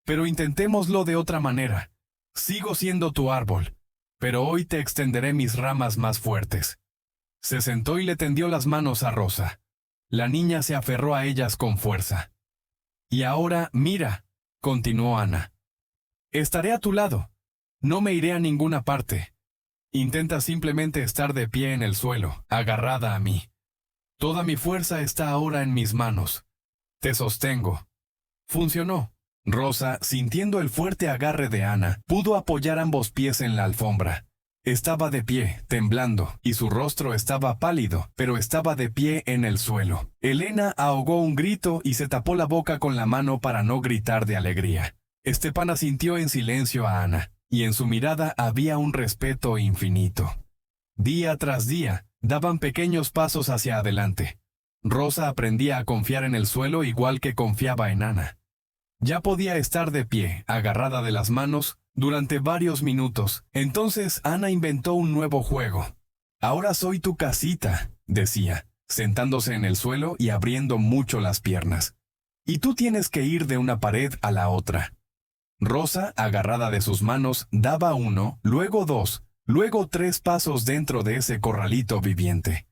«Pero intentémoslo de otra manera. Sigo siendo tu árbol, pero hoy te extenderé mis ramas más fuertes». Se sentó y le tendió las manos a Rosa. La niña se aferró a ellas con fuerza. «Y ahora, mira», continuó Ana. «Estaré a tu lado. No me iré a ninguna parte. Intenta simplemente estar de pie en el suelo, agarrada a mí. Toda mi fuerza está ahora en mis manos. Te sostengo». Funcionó. Rosa, sintiendo el fuerte agarre de Ana, pudo apoyar ambos pies en la alfombra. Estaba de pie, temblando, y su rostro estaba pálido, pero estaba de pie en el suelo. Elena ahogó un grito y se tapó la boca con la mano para no gritar de alegría. Stepan asintió en silencio a Ana, y en su mirada había un respeto infinito. Día tras día, daban pequeños pasos hacia adelante. Rosa aprendía a confiar en el suelo igual que confiaba en Ana. Ya podía estar de pie, agarrada de las manos, durante varios minutos. Entonces Ana inventó un nuevo juego. «Ahora soy tu casita», decía, sentándose en el suelo y abriendo mucho las piernas. «Y tú tienes que ir de una pared a la otra». Rosa, agarrada de sus manos, daba 1, luego 2, luego 3 pasos dentro de ese corralito viviente.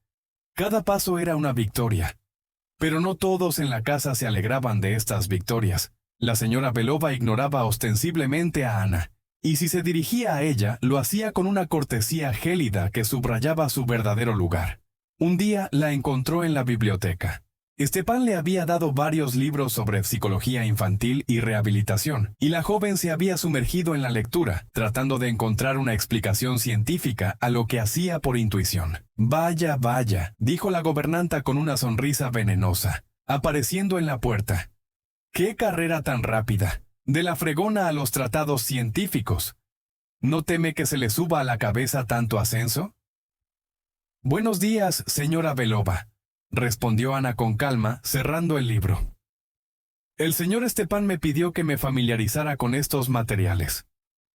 Cada paso era una victoria. Pero no todos en la casa se alegraban de estas victorias. La señora Belova ignoraba ostensiblemente a Ana, y si se dirigía a ella, lo hacía con una cortesía gélida que subrayaba su verdadero lugar. Un día la encontró en la biblioteca. Stepan le había dado varios libros sobre psicología infantil y rehabilitación, y la joven se había sumergido en la lectura, tratando de encontrar una explicación científica a lo que hacía por intuición. «Vaya, vaya», dijo la gobernanta con una sonrisa venenosa, apareciendo en la puerta. «¡Qué carrera tan rápida! De la fregona a los tratados científicos. ¿No teme que se le suba a la cabeza tanto ascenso?» «Buenos días, señora Belova», respondió Ana con calma, cerrando el libro. «El señor Stepan me pidió que me familiarizara con estos materiales».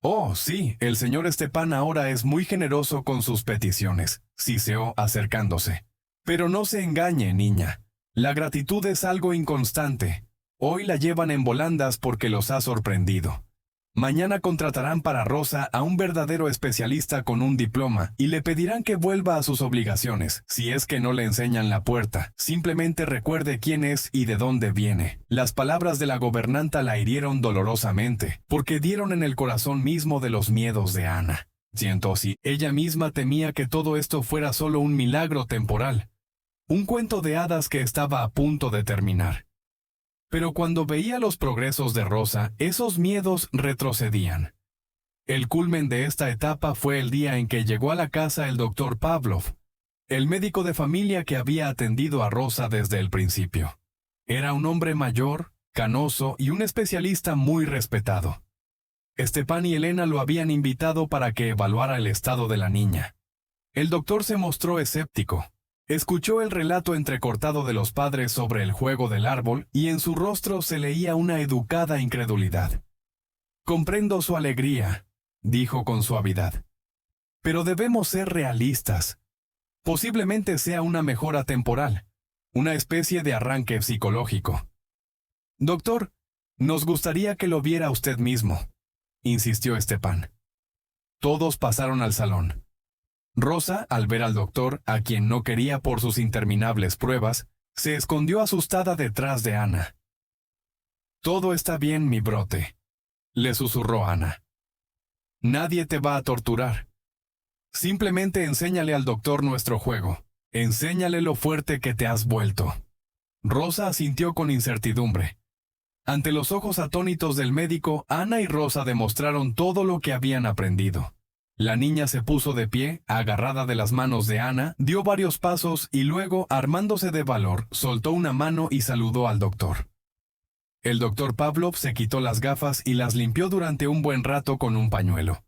«Oh, sí, el señor Stepan ahora es muy generoso con sus peticiones», siseó acercándose. «Pero no se engañe, niña. La gratitud es algo inconstante. Hoy la llevan en volandas porque los ha sorprendido. Mañana contratarán para Rosa a un verdadero especialista con un diploma y le pedirán que vuelva a sus obligaciones. Si es que no le enseñan la puerta, simplemente recuerde quién es y de dónde viene». Las palabras de la gobernanta la hirieron dolorosamente, porque dieron en el corazón mismo de los miedos de Ana. Siento si ella misma temía que todo esto fuera solo un milagro temporal, un cuento de hadas que estaba a punto de terminar. Pero cuando veía los progresos de Rosa, esos miedos retrocedían. El culmen de esta etapa fue el día en que llegó a la casa el doctor Pavlov, el médico de familia que había atendido a Rosa desde el principio. Era un hombre mayor, canoso y un especialista muy respetado. Stepan y Elena lo habían invitado para que evaluara el estado de la niña. El doctor se mostró escéptico. Escuchó el relato entrecortado de los padres sobre el juego del árbol y en su rostro se leía una educada incredulidad. «Comprendo su alegría», dijo con suavidad. «Pero debemos ser realistas. Posiblemente sea una mejora temporal, una especie de arranque psicológico». «Doctor, nos gustaría que lo viera usted mismo», insistió Stepan. Todos pasaron al salón. Rosa, al ver al doctor, a quien no quería por sus interminables pruebas, se escondió asustada detrás de Ana. «Todo está bien, mi brote», le susurró Ana. «Nadie te va a torturar. Simplemente enséñale al doctor nuestro juego. Enséñale lo fuerte que te has vuelto». Rosa asintió con incertidumbre. Ante los ojos atónitos del médico, Ana y Rosa demostraron todo lo que habían aprendido. La niña se puso de pie, agarrada de las manos de Ana, dio varios pasos y luego, armándose de valor, soltó una mano y saludó al doctor. El doctor Pavlov se quitó las gafas y las limpió durante un buen rato con un pañuelo.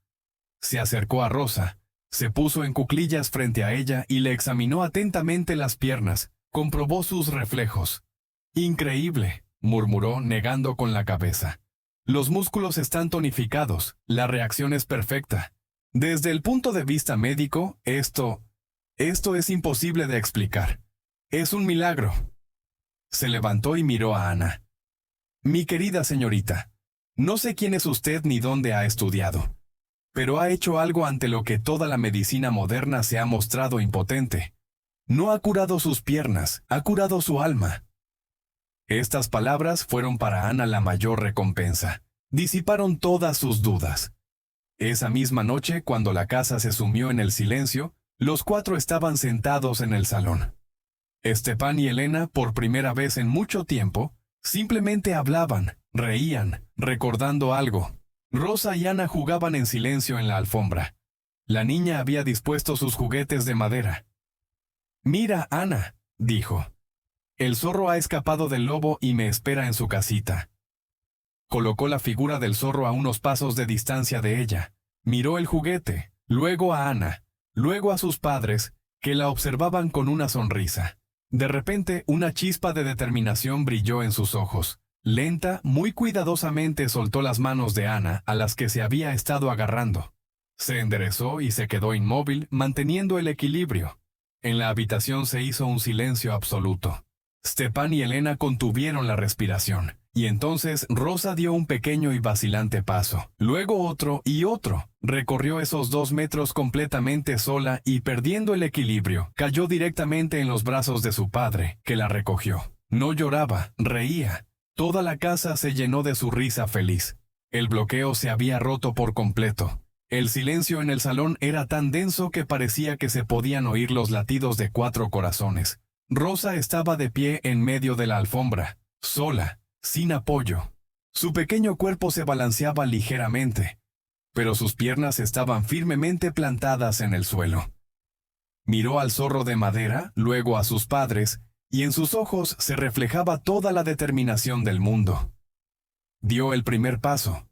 Se acercó a Rosa, se puso en cuclillas frente a ella y le examinó atentamente las piernas, comprobó sus reflejos. «Increíble», murmuró negando con la cabeza. «Los músculos están tonificados, la reacción es perfecta. Desde el punto de vista médico, esto es imposible de explicar. Es un milagro». Se levantó y miró a Ana. «Mi querida señorita, no sé quién es usted ni dónde ha estudiado, pero ha hecho algo ante lo que toda la medicina moderna se ha mostrado impotente. No ha curado sus piernas, ha curado su alma». Estas palabras fueron para Ana la mayor recompensa. Disiparon todas sus dudas. Esa misma noche, cuando la casa se sumió en el silencio, los cuatro estaban sentados en el salón. Stepan y Elena, por primera vez en mucho tiempo, simplemente hablaban, reían, recordando algo. Rosa y Ana jugaban en silencio en la alfombra. La niña había dispuesto sus juguetes de madera. «Mira, Ana», dijo. «El zorro ha escapado del lobo y me espera en su casita». Colocó la figura del zorro a unos pasos de distancia de ella. Miró el juguete, luego a Ana, luego a sus padres, que la observaban con una sonrisa. De repente, una chispa de determinación brilló en sus ojos. Lenta, muy cuidadosamente soltó las manos de Ana, a las que se había estado agarrando. Se enderezó y se quedó inmóvil, manteniendo el equilibrio. En la habitación se hizo un silencio absoluto. Stepan y Elena contuvieron la respiración. Y entonces Rosa dio un pequeño y vacilante paso, luego otro y otro. Recorrió esos 2 metros completamente sola y, perdiendo el equilibrio, cayó directamente en los brazos de su padre, que la recogió. No lloraba, reía. Toda la casa se llenó de su risa feliz. El bloqueo se había roto por completo. El silencio en el salón era tan denso que parecía que se podían oír los latidos de 4 corazones. Rosa estaba de pie en medio de la alfombra, sola, sin apoyo. Su pequeño cuerpo se balanceaba ligeramente, pero sus piernas estaban firmemente plantadas en el suelo. Miró al zorro de madera, luego a sus padres, y en sus ojos se reflejaba toda la determinación del mundo. Dio el primer paso.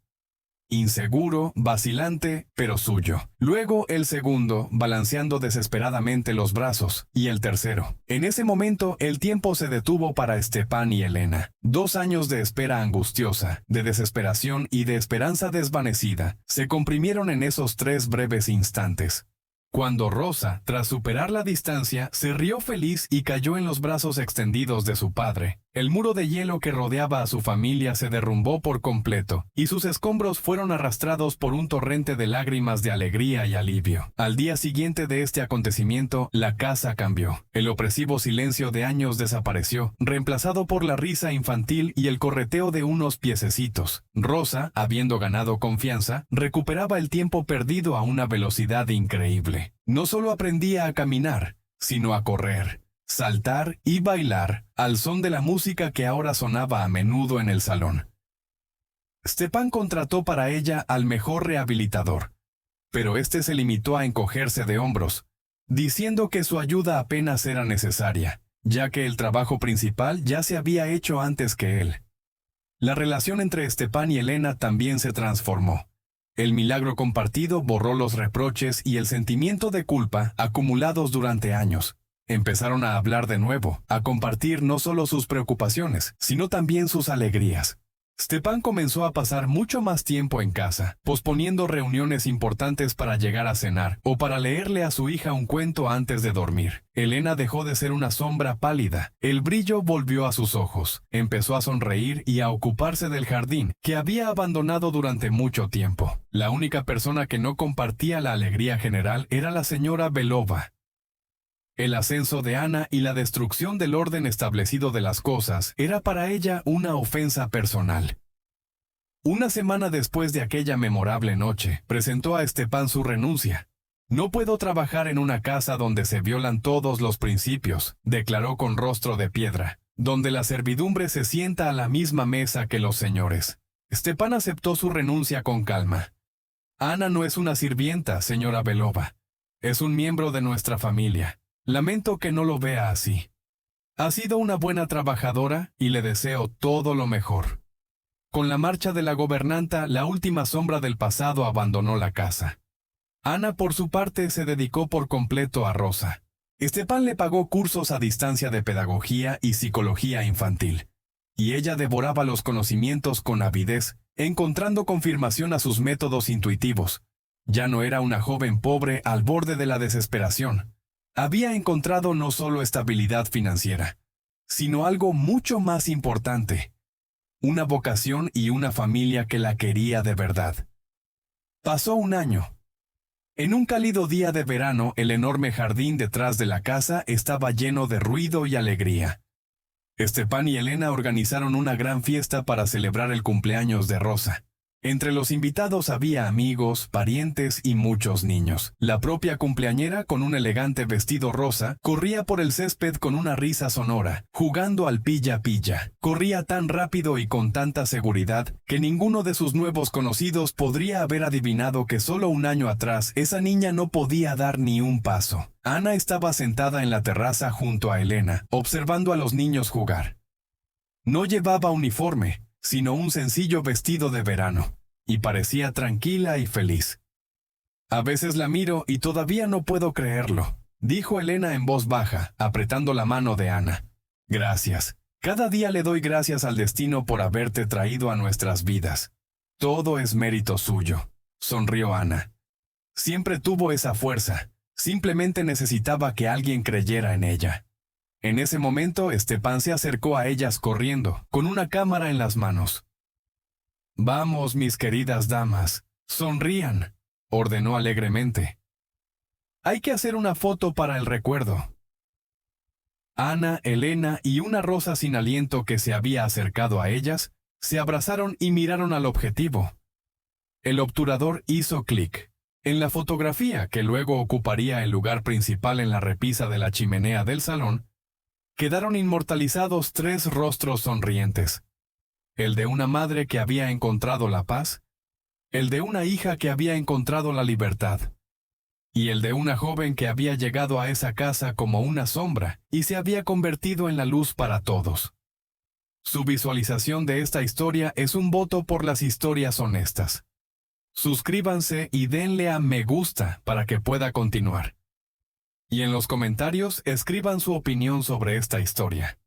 Inseguro, vacilante, pero suyo. Luego el segundo, balanceando desesperadamente los brazos, y el tercero. En ese momento, el tiempo se detuvo para Stepan y Elena. 2 años de espera angustiosa, de desesperación y de esperanza desvanecida, se comprimieron en esos 3 breves instantes. Cuando Rosa, tras superar la distancia, se rió feliz y cayó en los brazos extendidos de su padre, el muro de hielo que rodeaba a su familia se derrumbó por completo, y sus escombros fueron arrastrados por un torrente de lágrimas de alegría y alivio. Al día siguiente de este acontecimiento, la casa cambió. El opresivo silencio de años desapareció, reemplazado por la risa infantil y el correteo de unos piececitos. Rosa, habiendo ganado confianza, recuperaba el tiempo perdido a una velocidad increíble. No solo aprendía a caminar, sino a correr, saltar y bailar al son de la música que ahora sonaba a menudo en el salón. Stepan contrató para ella al mejor rehabilitador, pero este se limitó a encogerse de hombros, diciendo que su ayuda apenas era necesaria, ya que el trabajo principal ya se había hecho antes que él. La relación entre Stepan y Elena también se transformó. El milagro compartido borró los reproches y el sentimiento de culpa acumulados durante años. Empezaron a hablar de nuevo, a compartir no solo sus preocupaciones, sino también sus alegrías. Stepan comenzó a pasar mucho más tiempo en casa, posponiendo reuniones importantes para llegar a cenar o para leerle a su hija un cuento antes de dormir. Elena dejó de ser una sombra pálida. El brillo volvió a sus ojos. Empezó a sonreír y a ocuparse del jardín, que había abandonado durante mucho tiempo. La única persona que no compartía la alegría general era la señora Belova. El ascenso de Ana y la destrucción del orden establecido de las cosas era para ella una ofensa personal. Una semana después de aquella memorable noche, presentó a Stepan su renuncia. «No puedo trabajar en una casa donde se violan todos los principios», declaró con rostro de piedra, «donde la servidumbre se sienta a la misma mesa que los señores». Stepan aceptó su renuncia con calma. «Ana no es una sirvienta, señora Belova. Es un miembro de nuestra familia. Lamento que no lo vea así. Ha sido una buena trabajadora y le deseo todo lo mejor». Con la marcha de la gobernanta, la última sombra del pasado abandonó la casa. Ana, por su parte, se dedicó por completo a Rosa. Stepan le pagó cursos a distancia de pedagogía y psicología infantil, y ella devoraba los conocimientos con avidez, encontrando confirmación a sus métodos intuitivos. Ya no era una joven pobre al borde de la desesperación. Había encontrado no solo estabilidad financiera, sino algo mucho más importante: una vocación y una familia que la quería de verdad. Pasó un año. En un cálido día de verano, el enorme jardín detrás de la casa estaba lleno de ruido y alegría. Stepan y Elena organizaron una gran fiesta para celebrar el cumpleaños de Rosa. Entre los invitados había amigos, parientes y muchos niños. La propia cumpleañera, con un elegante vestido rosa, corría por el césped con una risa sonora, jugando al pilla-pilla. Corría tan rápido y con tanta seguridad que ninguno de sus nuevos conocidos podría haber adivinado que solo un año atrás esa niña no podía dar ni un paso. Ana estaba sentada en la terraza junto a Elena, observando a los niños jugar. No llevaba uniforme, sino un sencillo vestido de verano, y parecía tranquila y feliz. «A veces la miro y todavía no puedo creerlo», dijo Elena en voz baja, apretando la mano de Ana. «Gracias. Cada día le doy gracias al destino por haberte traído a nuestras vidas. Todo es mérito suyo», sonrió Ana. Siempre tuvo esa fuerza, simplemente necesitaba que alguien creyera en ella. En ese momento, Stepan se acercó a ellas corriendo, con una cámara en las manos. «Vamos, mis queridas damas, sonrían», ordenó alegremente. «Hay que hacer una foto para el recuerdo». Ana, Elena y una Rosa sin aliento que se había acercado a ellas, se abrazaron y miraron al objetivo. El obturador hizo clic. En la fotografía, que luego ocuparía el lugar principal en la repisa de la chimenea del salón, quedaron inmortalizados 3 rostros sonrientes. El de una madre que había encontrado la paz, el de una hija que había encontrado la libertad, y el de una joven que había llegado a esa casa como una sombra y se había convertido en la luz para todos. Su visualización de esta historia es un voto por las historias honestas. Suscríbanse y denle a me gusta para que pueda continuar. Y en los comentarios escriban su opinión sobre esta historia.